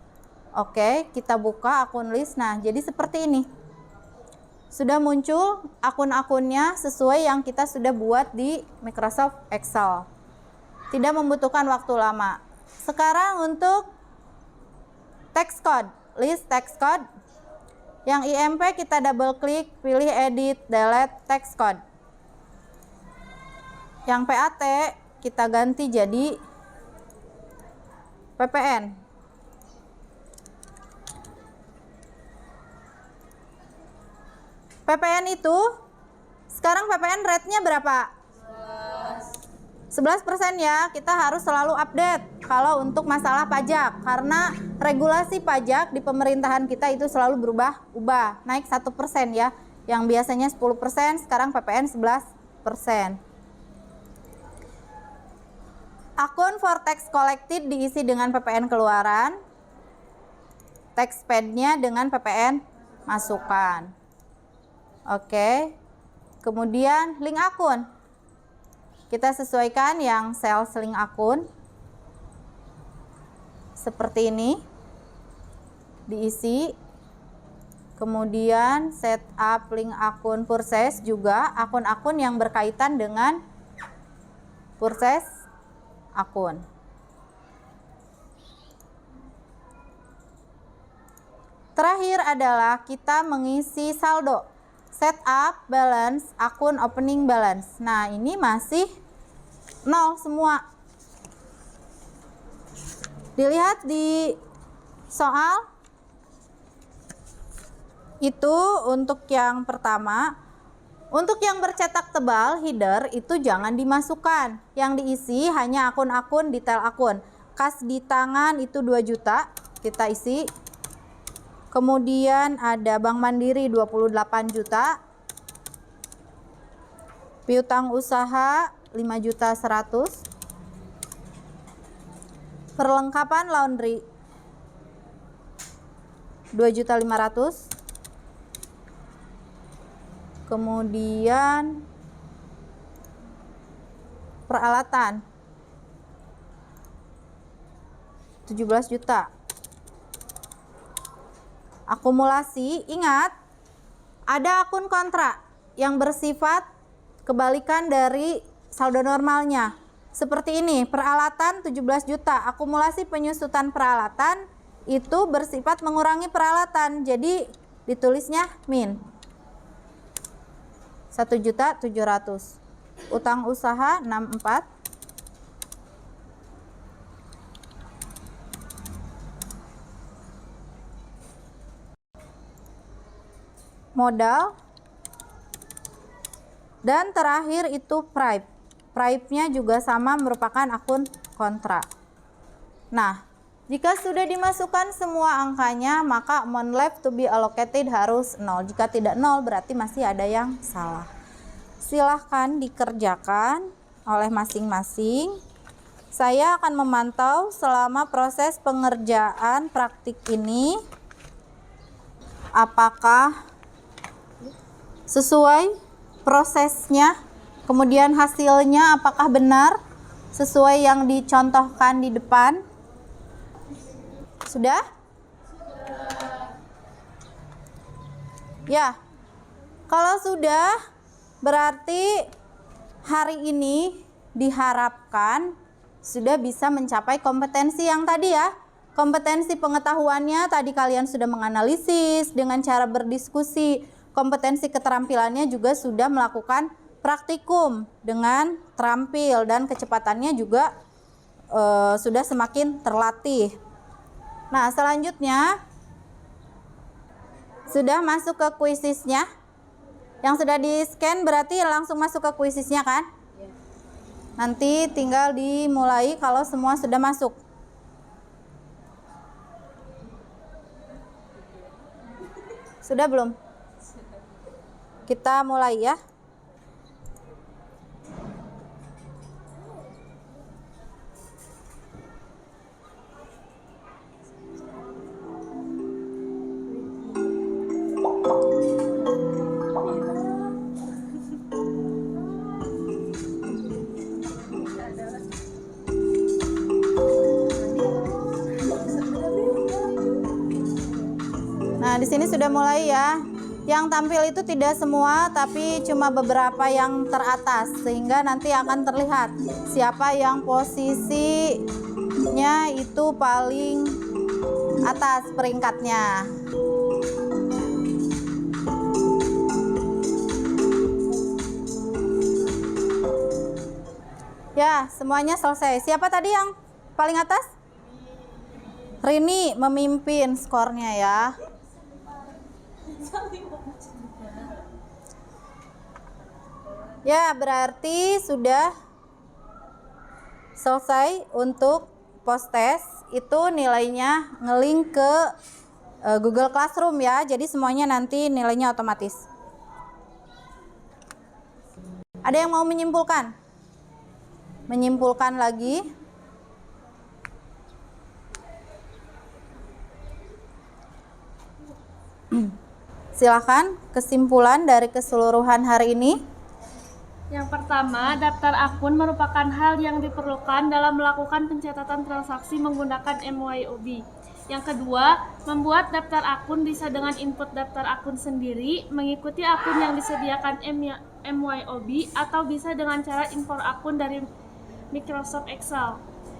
Oke, kita buka akun list. Nah, jadi seperti ini. Sudah muncul akun-akunnya sesuai yang kita sudah buat di Microsoft Excel. Tidak membutuhkan waktu lama. Sekarang untuk text code, list text code. Yang IMP kita double klik, pilih edit, delete text code. Yang PAT kita ganti jadi PPN. PPN itu sekarang PPN rate-nya berapa? 11% ya. Kita harus selalu update kalau untuk masalah pajak, karena regulasi pajak di pemerintahan kita itu selalu berubah-ubah, naik 1% ya. Yang biasanya 10%, sekarang PPN 11%. Akun for tax collected diisi dengan PPN keluaran, tax paid-nya dengan PPN masukan. Oke, kemudian link akun. Kita sesuaikan yang sales link akun. Seperti ini. Diisi. Kemudian setup link akun purchase juga. Akun-akun yang berkaitan dengan purchase akun. Terakhir adalah kita mengisi saldo. Setup balance, akun opening balance. Nah, ini masih 0 semua. Dilihat di soal. Itu untuk yang pertama. Untuk yang bercetak tebal, header, itu jangan dimasukkan. Yang diisi hanya akun-akun, detail akun. Kas di tangan itu 2 juta, kita isi. Kemudian ada Bank Mandiri 28 juta. Piutang usaha 5.100.000. Perlengkapan laundry 2.500.000. Kemudian peralatan 17 juta. Akumulasi, ingat ada akun kontrak yang bersifat kebalikan dari saldo normalnya. Seperti ini, peralatan 17 juta, akumulasi penyusutan peralatan itu bersifat mengurangi peralatan. Jadi ditulisnya min. 1.700.000. Utang usaha 64. Modal. Dan terakhir itu price. Price-nya juga sama, merupakan akun kontrak. Nah, jika sudah dimasukkan semua angkanya, maka amount left to be allocated harus 0. Jika tidak 0, berarti masih ada yang salah. Silahkan dikerjakan oleh masing-masing. Saya akan memantau selama proses pengerjaan praktik ini apakah sesuai prosesnya, kemudian hasilnya apakah benar sesuai yang dicontohkan di depan. Sudah? Ya. Kalau sudah, berarti hari ini diharapkan sudah bisa mencapai kompetensi yang tadi ya. Kompetensi pengetahuannya tadi kalian sudah menganalisis dengan cara berdiskusi. Kompetensi keterampilannya juga sudah melakukan praktikum dengan terampil dan kecepatannya juga sudah semakin terlatih. Nah, selanjutnya sudah masuk ke kuisisnya. Yang sudah di-scan berarti langsung masuk ke kuisisnya kan? Nanti tinggal dimulai kalau semua sudah masuk. Sudah belum? Kita mulai ya. Nah, di sini sudah mulai ya. Yang tampil itu tidak semua, tapi cuma beberapa yang teratas, sehingga nanti akan terlihat siapa yang posisinya itu paling atas peringkatnya. Ya, semuanya selesai. Siapa tadi yang paling atas? Rini memimpin skornya ya. Ya, berarti sudah selesai untuk post test. Itu nilainya ngelink ke Google Classroom ya. Jadi semuanya nanti nilainya otomatis. Ada yang mau menyimpulkan? Menyimpulkan lagi? Silakan kesimpulan dari keseluruhan hari ini. Yang pertama, daftar akun merupakan hal yang diperlukan dalam melakukan pencatatan transaksi menggunakan MYOB. Yang kedua, membuat daftar akun bisa dengan input daftar akun sendiri, mengikuti akun yang disediakan MYOB, atau bisa dengan cara impor akun dari Microsoft Excel.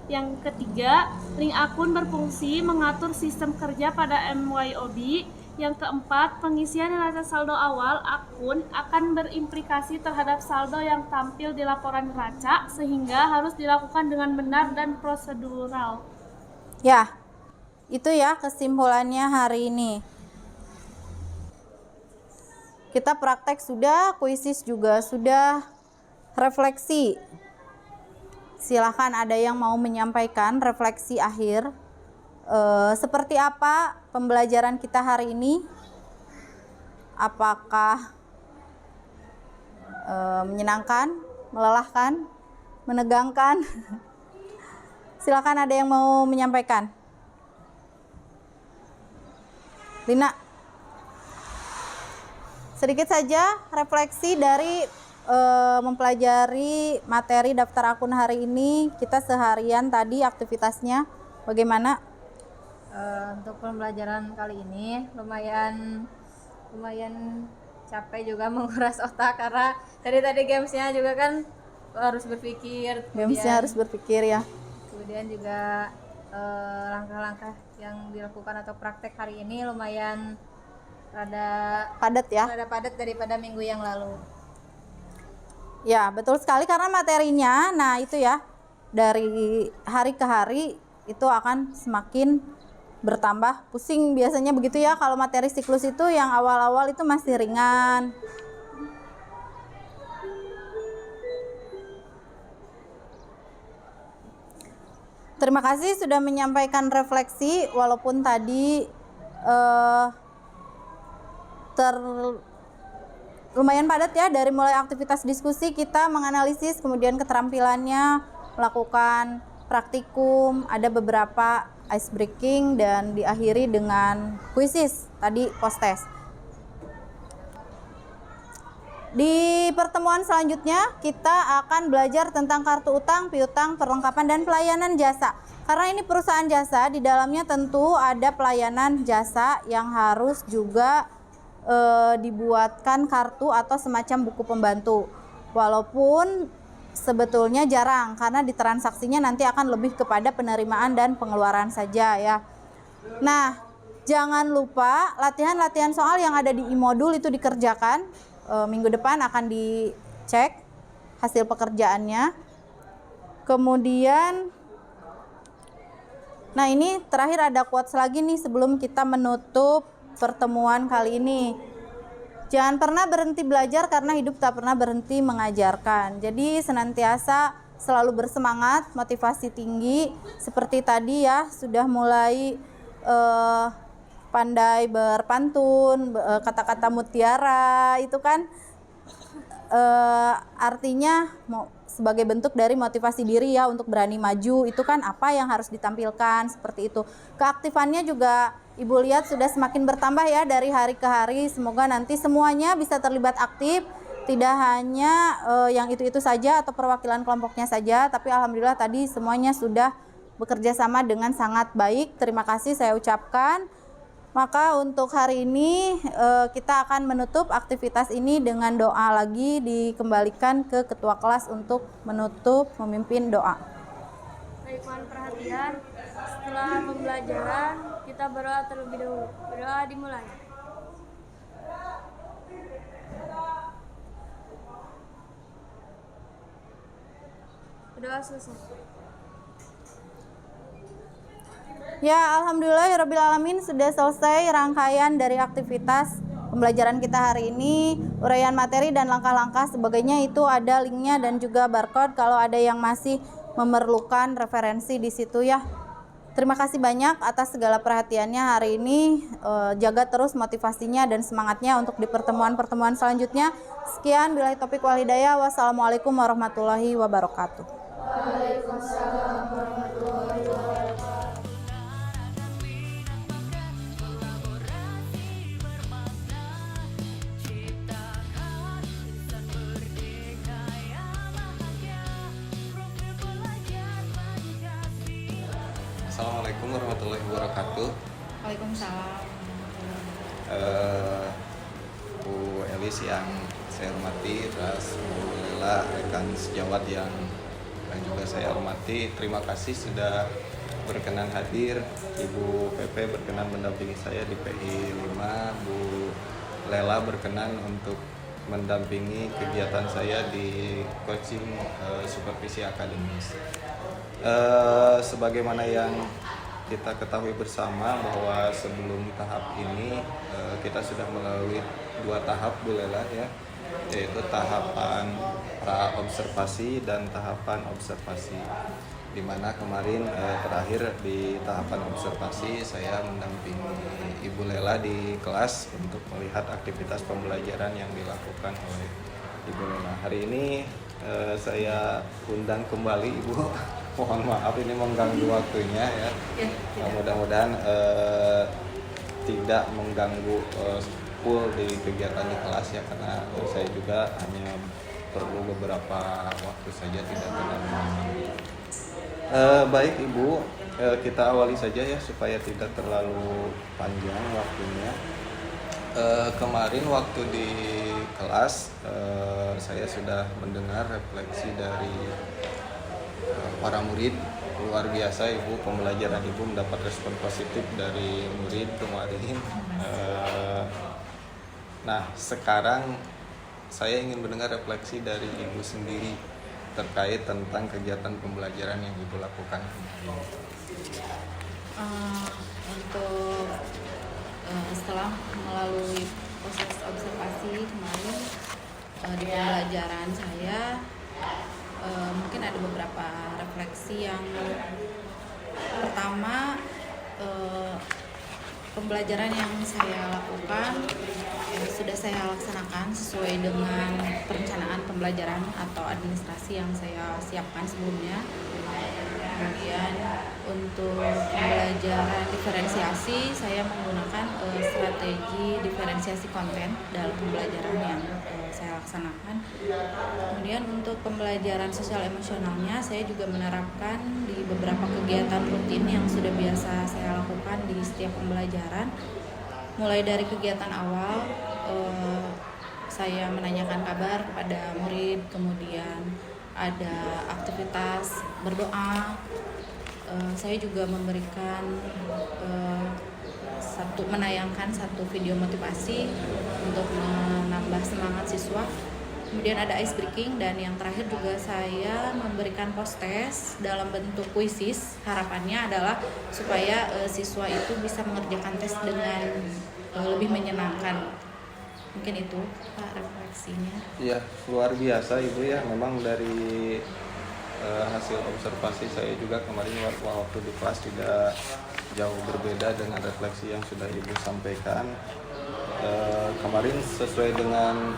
Yang ketiga, link akun berfungsi mengatur sistem kerja pada MYOB. Yang keempat, pengisian neraca saldo awal akun akan berimplikasi terhadap saldo yang tampil di laporan neraca, sehingga harus dilakukan dengan benar dan prosedural. Ya, itu ya kesimpulannya hari ini. Kita praktek sudah, kuisis juga sudah, refleksi. Silahkan ada yang mau menyampaikan refleksi akhir. Seperti apa pembelajaran kita hari ini? Apakah menyenangkan, melelahkan? menegangkan. Silakan, ada yang mau menyampaikan? Lina, sedikit saja refleksi dari mempelajari materi daftar akun hari ini. Kita seharian tadi aktivitasnya bagaimana? Untuk pembelajaran kali ini lumayan capek juga, menguras otak karena dari tadi gamesnya juga kan harus berpikir. Gamesnya harus berpikir ya. Kemudian juga langkah-langkah yang dilakukan atau praktek hari ini lumayan rada padat ya. Rada padat daripada minggu yang lalu. Ya, betul sekali karena materinya, nah itu ya, dari hari ke hari itu akan semakin bertambah pusing biasanya begitu ya. Kalau materi siklus itu yang awal-awal itu masih ringan. Terima kasih sudah menyampaikan refleksi walaupun tadi lumayan padat ya, dari mulai aktivitas diskusi kita menganalisis, kemudian keterampilannya, melakukan praktikum, ada beberapa ice breaking dan diakhiri dengan kuisis tadi post test. Di pertemuan selanjutnya kita akan belajar tentang kartu utang, piutang, perlengkapan dan pelayanan jasa. Karena ini perusahaan jasa, di dalamnya tentu ada pelayanan jasa yang harus juga dibuatkan kartu atau semacam buku pembantu. Walaupun sebetulnya jarang karena di transaksinya nanti akan lebih kepada penerimaan dan pengeluaran saja ya. Nah, jangan lupa latihan-latihan soal yang ada di e-modul itu dikerjakan. Minggu depan akan dicek hasil pekerjaannya. Kemudian nah ini terakhir ada quotes lagi nih sebelum kita menutup pertemuan kali ini. Jangan pernah berhenti belajar karena hidup tak pernah berhenti mengajarkan. Jadi senantiasa selalu bersemangat, motivasi tinggi. Seperti tadi ya, sudah mulai pandai berpantun, kata-kata mutiara itu kan artinya sebagai bentuk dari motivasi diri ya untuk berani maju. Itu kan apa yang harus ditampilkan seperti itu. Keaktifannya juga Ibu lihat sudah semakin bertambah ya dari hari ke hari. Semoga nanti semuanya bisa terlibat aktif, tidak hanya yang itu-itu saja atau perwakilan kelompoknya saja, tapi alhamdulillah tadi semuanya sudah bekerja sama dengan sangat baik. Terima kasih saya ucapkan. Maka untuk hari ini kita akan menutup aktivitas ini dengan doa lagi, dikembalikan ke ketua kelas untuk menutup memimpin doa. Baik, mohon perhatian. Setelah pembelajaran kita berdoa terlebih dahulu. Berdoa dimulai. Berdoa selesai. Ya, alhamdulillahirabbil alamin, sudah selesai rangkaian dari aktivitas pembelajaran kita hari ini. Uraian materi dan langkah-langkah sebagainya itu ada linknya dan juga barcode kalau ada yang masih memerlukan referensi di situ ya. Terima kasih banyak atas segala perhatiannya hari ini. Jaga terus motivasinya dan semangatnya untuk di pertemuan-pertemuan selanjutnya. Sekian, billahi taufiq wal hidayah. Wassalamualaikum warahmatullahi wabarakatuh. Waalaikumsalam warahmatullahi wabarakatuh. Assalamualaikum warahmatullahi wabarakatuh. Waalaikumsalam. Bu Elis yang saya hormati, terus Bu Lela rekan sejawat yang juga saya hormati, terima kasih sudah berkenan hadir. Ibu PP berkenan mendampingi saya di PI 5, Bu Lela berkenan untuk mendampingi kegiatan saya di coaching supervisi akademis. Sebagaimana yang kita ketahui bersama bahwa sebelum tahap ini kita sudah melalui 2 tahap Bu Lela ya, yaitu tahapan pra-observasi dan tahapan observasi, di mana kemarin terakhir di tahapan observasi saya mendampingi Ibu Lela di kelas untuk melihat aktivitas pembelajaran yang dilakukan oleh Ibu Lela. Hari ini saya undang kembali Ibu. Mohon maaf ini mengganggu waktunya ya. Mudah-mudahan tidak mengganggu full di kegiatan di kelas ya, karena saya juga hanya perlu beberapa waktu saja, tidak terlalu lama. Baik Ibu, kita awali saja ya supaya tidak terlalu panjang waktunya. Kemarin waktu di kelas saya sudah mendengar refleksi dari para murid. Luar biasa Ibu, pembelajaran Ibu mendapat respon positif dari murid kemarin. Nah sekarang saya ingin mendengar refleksi dari Ibu sendiri terkait tentang kegiatan pembelajaran yang Ibu lakukan. Untuk setelah melalui proses observasi kemarin di pembelajaran saya, mungkin ada beberapa refleksi. Yang pertama, pembelajaran yang saya lakukan sudah saya laksanakan sesuai dengan perencanaan pembelajaran atau administrasi yang saya siapkan sebelumnya. Kemudian untuk pembelajaran diferensiasi, saya menggunakan strategi diferensiasi konten dalam pembelajaran yang saya laksanakan. Kemudian untuk pembelajaran sosial emosionalnya, saya juga menerapkan di beberapa kegiatan rutin yang sudah biasa saya lakukan di setiap pembelajaran. Mulai dari kegiatan awal, saya menanyakan kabar kepada murid, kemudian ada aktivitas berdoa. Saya juga memberikan menayangkan satu video motivasi untuk menambah semangat siswa. Kemudian ada ice breaking, dan yang terakhir juga saya memberikan post test dalam bentuk kuisis. Harapannya adalah supaya siswa itu bisa mengerjakan tes dengan lebih menyenangkan. Mungkin itu Pak refleksinya. Iya, luar biasa Ibu ya. Memang dari hasil observasi saya juga kemarin waktu di kelas tidak jauh berbeda dengan refleksi yang sudah Ibu sampaikan. Kemarin sesuai dengan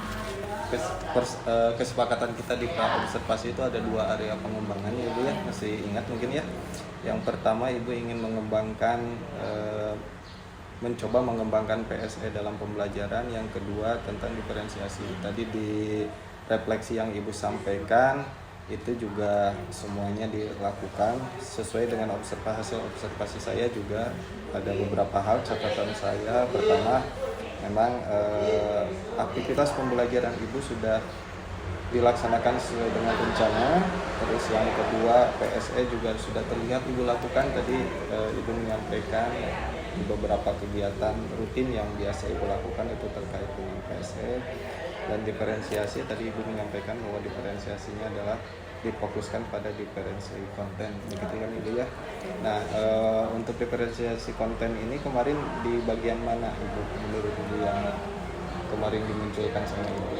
kesepakatan kita di observasi itu ada 2 area pengembangan ya Ibu ya, masih ingat mungkin ya. Yang pertama Ibu ingin mencoba mengembangkan PSE dalam pembelajaran. Yang kedua tentang diferensiasi. Tadi di refleksi yang Ibu sampaikan itu juga semuanya dilakukan sesuai dengan hasil observasi saya. Juga ada beberapa hal catatan saya. Pertama, memang aktivitas pembelajaran Ibu sudah dilaksanakan sesuai dengan rencana. Terus yang kedua, PSE juga sudah terlihat Ibu lakukan. Tadi Ibu menyampaikan beberapa kegiatan rutin yang biasa Ibu lakukan itu terkait dengan PSE. Dan diferensiasi, tadi Ibu menyampaikan bahwa diferensiasinya adalah difokuskan pada diferensiasi konten, begitu kan Ibu ya. Nah, untuk diferensiasi konten ini kemarin di bagian mana Ibu menurut Ibu yang kemarin dimunculkan sama Ibu?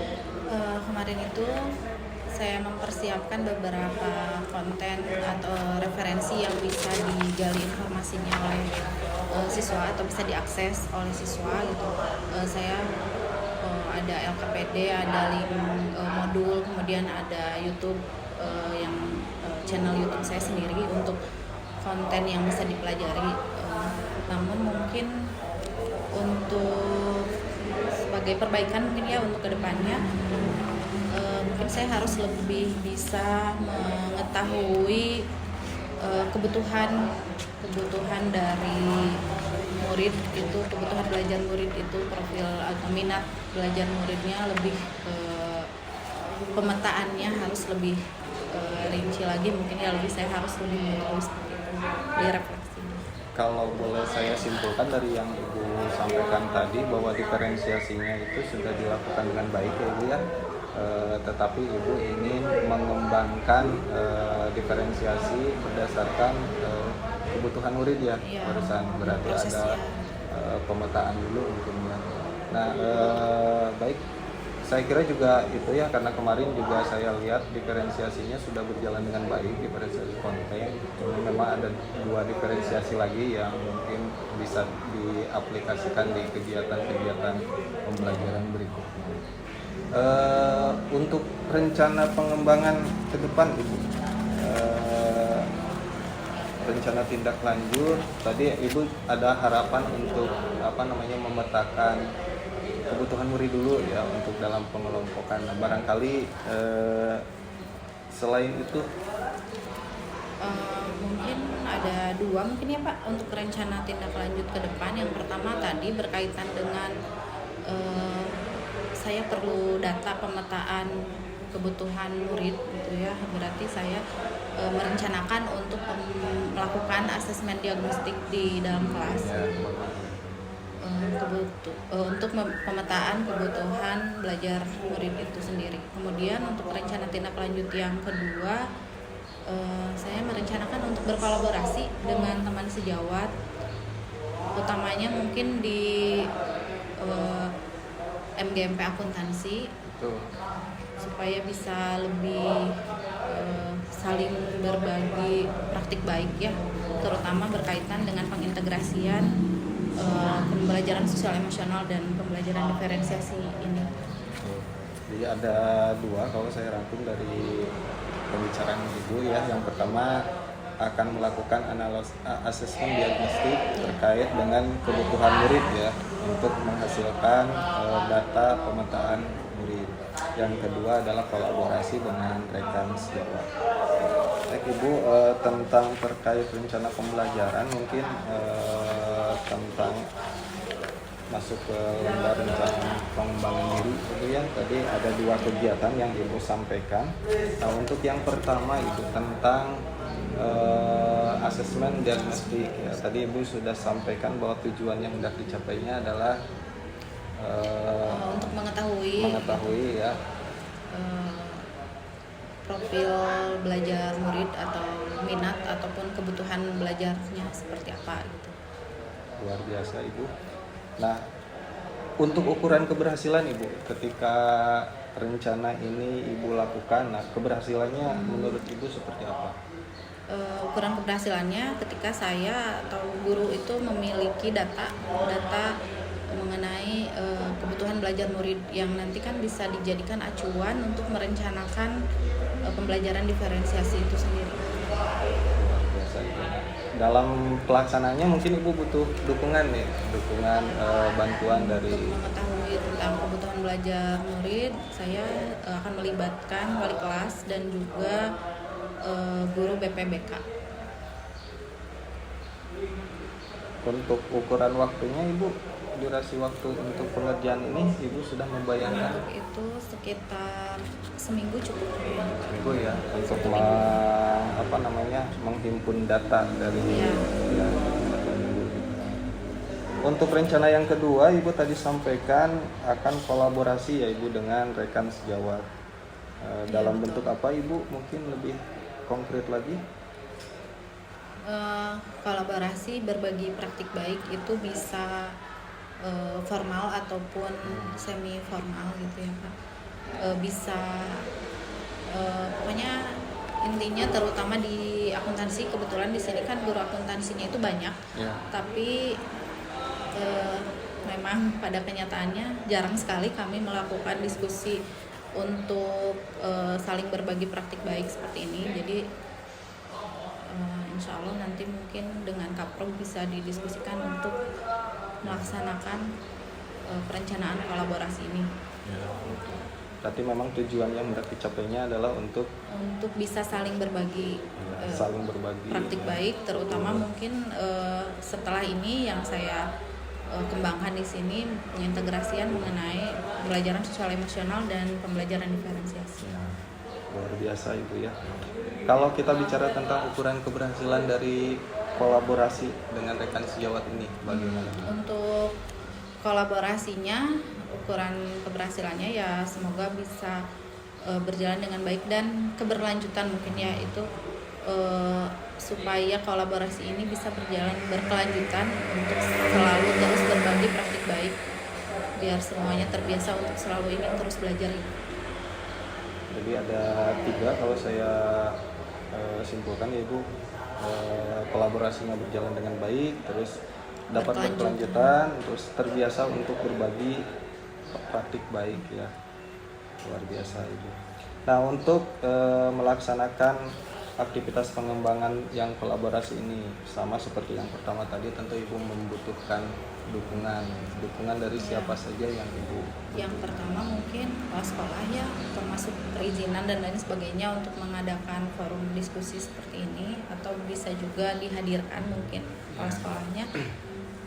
Kemarin itu saya mempersiapkan beberapa konten atau referensi yang bisa digali informasinya oleh siswa atau bisa diakses oleh siswa gitu. Saya ada LKPD, ada link modul, kemudian ada YouTube yang channel YouTube saya sendiri untuk konten yang bisa dipelajari. Namun mungkin untuk sebagai perbaikan mungkin ya untuk kedepannya, mungkin saya harus lebih bisa mengetahui kebutuhan dari murid itu, kebutuhan belajar murid itu, profil atau minat belajar muridnya lebih pemetaannya harus lebih rinci lagi, mungkin ya lebih saya harus lebih mengetahui seperti itu di refleksi. Kalau boleh saya simpulkan dari yang Ibu sampaikan tadi bahwa diferensiasinya itu sudah dilakukan dengan baik ya Ibu ya. Tetapi Ibu ingin mengembangkan diferensiasi berdasarkan kebutuhan murid ya, barusan berarti ada pemetaan dulu mungkin ya. Nah, baik, saya kira juga itu ya, karena kemarin juga saya lihat diferensiasinya sudah berjalan dengan baik, diferensiasi konten. Cuma memang ada 2 diferensiasi lagi yang mungkin bisa diaplikasikan di kegiatan-kegiatan pembelajaran berikutnya. Untuk rencana pengembangan ke depan Ibu, rencana tindak lanjut tadi Ibu ada harapan untuk memetakan kebutuhan murid dulu ya untuk dalam pengelompokan. Nah, barangkali selain itu mungkin ada dua mungkin ya Pak untuk rencana tindak lanjut ke depan. Yang pertama tadi berkaitan dengan saya perlu data pemetaan kebutuhan murid gitu ya. Berarti saya merencanakan untuk melakukan asesmen diagnostik di dalam kelas. Untuk pemetaan kebutuhan belajar murid itu sendiri. Kemudian untuk rencana tindak lanjut yang kedua, saya merencanakan untuk berkolaborasi dengan teman sejawat, utamanya mungkin di MGMP akuntansi, supaya bisa lebih saling berbagi praktik baik ya, terutama berkaitan dengan pengintegrasian pembelajaran sosial emosional dan pembelajaran diferensiasi ini. Jadi ada dua kalau saya rangkum dari pembicaraan Ibu ya. Yang pertama akan melakukan asesmen diagnostik terkait dengan kebutuhan murid ya untuk menghasilkan data pemetaan murid. Yang kedua adalah kolaborasi dengan rekan sejawat. Baik Ibu, tentang terkait rencana pembelajaran mungkin tentang masuk ke lembar rencana pengembangan diri kemudian tadi ada dua kegiatan yang Ibu sampaikan. Nah, untuk yang pertama itu tentang asesmen diagnostik ya. Tadi Ibu sudah sampaikan bahwa tujuan yang hendak dicapainya adalah untuk mengetahui ya profil belajar murid atau minat ataupun kebutuhan belajarnya seperti apa gitu. Luar biasa Ibu. Nah, untuk ukuran keberhasilan Ibu ketika rencana ini Ibu lakukan, nah keberhasilannya menurut Ibu seperti apa? Ukuran keberhasilannya ketika saya atau guru itu memiliki data mengenai kebutuhan belajar murid yang nanti kan bisa dijadikan acuan untuk merencanakan pembelajaran diferensiasi itu sendiri. Biasa, Ibu. Dalam pelaksananya mungkin Ibu butuh dukungan bantuan dari mengetahui tentang kebutuhan belajar murid. Saya akan melibatkan wali kelas dan juga guru BPBK. Untuk ukuran waktunya Ibu, durasi waktu untuk pengerjaan ini Ibu sudah membayangkan? Itu sekitar seminggu cukup. Seminggu ya untuk menghimpun data dari ya. Untuk rencana yang kedua Ibu tadi sampaikan akan kolaborasi ya Ibu dengan rekan sejawat. Dalam bentuk apa Ibu? Mungkin lebih konkret lagi? Kolaborasi berbagi praktik baik itu bisa formal ataupun semi formal gitu ya Pak. Bisa pokoknya intinya terutama di akuntansi, kebetulan di sini kan guru akuntansinya itu banyak ya. Tapi memang pada kenyataannya jarang sekali kami melakukan diskusi untuk saling berbagi praktik baik seperti ini. Jadi insya Allah nanti mungkin dengan Kaprov bisa didiskusikan untuk melaksanakan perencanaan kolaborasi ini. Ya. Berarti memang tujuan yang hendak dicapainya adalah untuk bisa saling berbagi, praktik baik, terutama mungkin setelah ini yang saya kembangkan di sini pengintegrasian mengenai pembelajaran sosial emosional dan pembelajaran diferensiasi. Ya, luar biasa Ibu ya. Kalau kita bicara tentang ukuran keberhasilan dari kolaborasi dengan rekan sejawat ini, bagaimana? Untuk kolaborasinya, ukuran keberhasilannya ya semoga bisa berjalan dengan baik dan keberlanjutan mungkin ya itu supaya kolaborasi ini bisa berkelanjutan untuk selalu terus berbagi praktik baik biar semuanya terbiasa untuk selalu ingin terus belajar. Jadi ada 3 kalau saya simpulkan ya Ibu, kolaborasinya berjalan dengan baik, terus dapat berkelanjutan, terus terbiasa untuk berbagi praktik baik ya. luar biasa Ibu. Nah, untuk melaksanakan aktivitas pengembangan yang kolaborasi ini sama seperti yang pertama tadi, tentu Ibu membutuhkan dukungan dari siapa saja yang Ibu. Yang pertama mungkin kepala sekolah ya, termasuk perizinan dan lain sebagainya untuk mengadakan forum diskusi seperti ini, atau bisa juga dihadirkan mungkin kepala sekolahnya.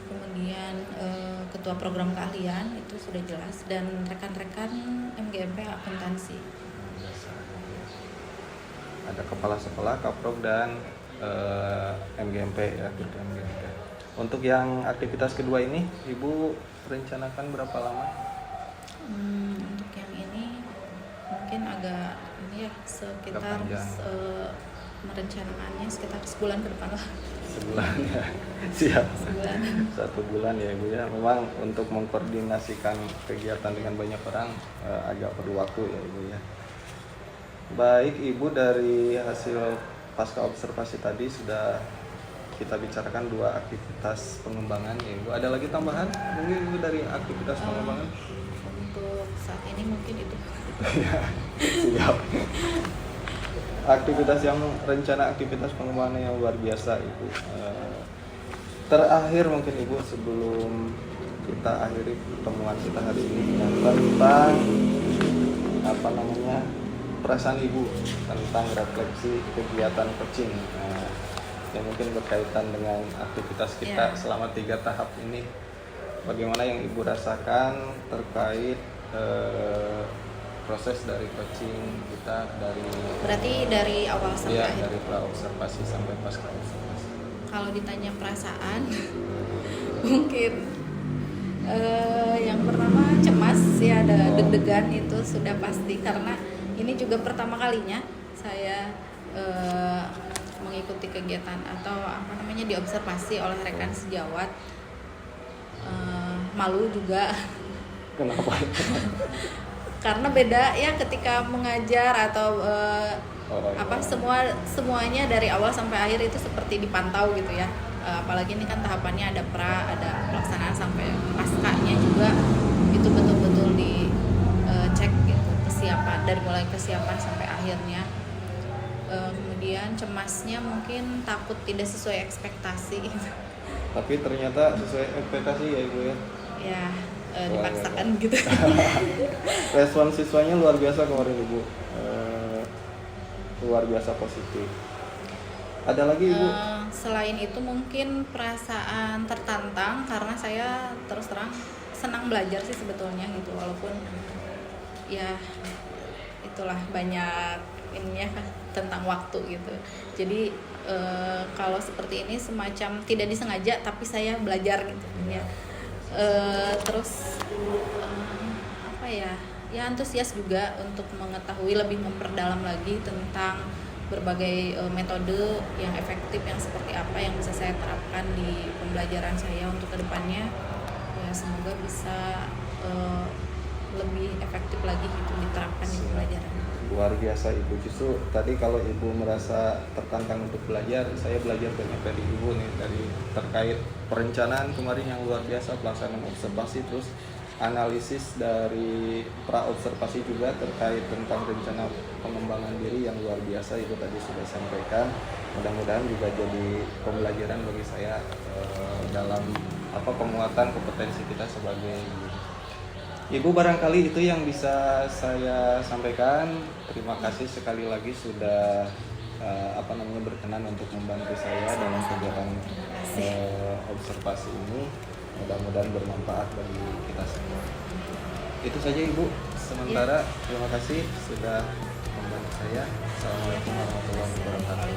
Kemudian ketua program keahlian itu sudah jelas, dan rekan-rekan MGMP akuntansi. Ada kepala sekolah, kaprok, dan MGMP ya, MGMP. Untuk yang aktivitas kedua ini, Ibu rencanakan berapa lama? Untuk yang ini mungkin agak ini ya, sekitar merencanakannya sekitar sebulan ke depan lah. Sebulan ya, siap. Sebulan. 1 bulan ya Ibu ya. Memang untuk mengkoordinasikan kegiatan dengan banyak orang agak perlu waktu ya Ibu ya. Baik Ibu, dari hasil pasca observasi tadi sudah kita bicarakan 2 aktivitas pengembangan ya Ibu. Ada lagi tambahan mungkin Ibu dari aktivitas pengembangan? Untuk saat ini mungkin itu. Siap. Rencana aktivitas pengembangan yang luar biasa Ibu. Terakhir mungkin Ibu, sebelum kita akhiri pertemuan kita hari ini, tentang perasaan Ibu tentang refleksi kegiatan coaching yang mungkin berkaitan dengan aktivitas kita selama 3 tahap ini. Bagaimana yang Ibu rasakan terkait proses dari coaching kita berarti dari awal sampai akhir? Dari pra observasi sampai pasca observasi. Kalau ditanya perasaan mungkin yang pertama cemas ya, ada deg-degan, itu sudah pasti, karena ini juga pertama kalinya saya mengikuti kegiatan atau diobservasi oleh rekan sejawat. Malu juga. Kenapa? Karena beda ya ketika mengajar atau semuanya dari awal sampai akhir itu seperti dipantau gitu ya. Apalagi ini kan tahapannya ada ada pelaksanaan sampai paskanya juga, itu betul-betul dicek gitu kesiapan, dari mulai kesiapan sampai akhirnya. Kemudian cemasnya mungkin takut tidak sesuai ekspektasi gitu. Tapi ternyata sesuai ekspektasi ya Ibu ya. Ya, dipaksakan gitu. Respon siswanya luar biasa kemarin Ibu. Luar biasa positif. Ada lagi Ibu? Selain itu mungkin perasaan tertantang, karena saya terus terang senang belajar sih sebetulnya gitu, walaupun ya itulah banyak ininya tentang waktu gitu. Jadi kalau seperti ini semacam tidak disengaja tapi saya belajar gitu ya. Terus ya antusias juga untuk mengetahui, lebih memperdalam lagi tentang berbagai metode yang efektif, yang seperti apa yang bisa saya terapkan di pembelajaran saya untuk kedepannya. Ya semoga bisa lebih efektif lagi gitu diterapkan di pembelajaran. Luar biasa Ibu. Justru tadi kalau Ibu merasa tertantang untuk belajar, saya belajar banyak dari Ibu nih, dari terkait perencanaan kemarin yang luar biasa, pelaksanaan observasi, terus analisis dari pra observasi juga terkait tentang rencana pengembangan diri yang luar biasa Ibu tadi sudah sampaikan. Mudah-mudahan juga jadi pembelajaran bagi saya dalam penguatan kompetensi kita sebagai Ibu. Barangkali itu yang bisa saya sampaikan. Terima kasih sekali lagi sudah berkenan untuk membantu saya dalam kegiatan observasi ini. Mudah-mudahan bermanfaat bagi kita semua. Itu saja Ibu. Sementara terima kasih sudah membantu saya. Assalamualaikum warahmatullahi wabarakatuh.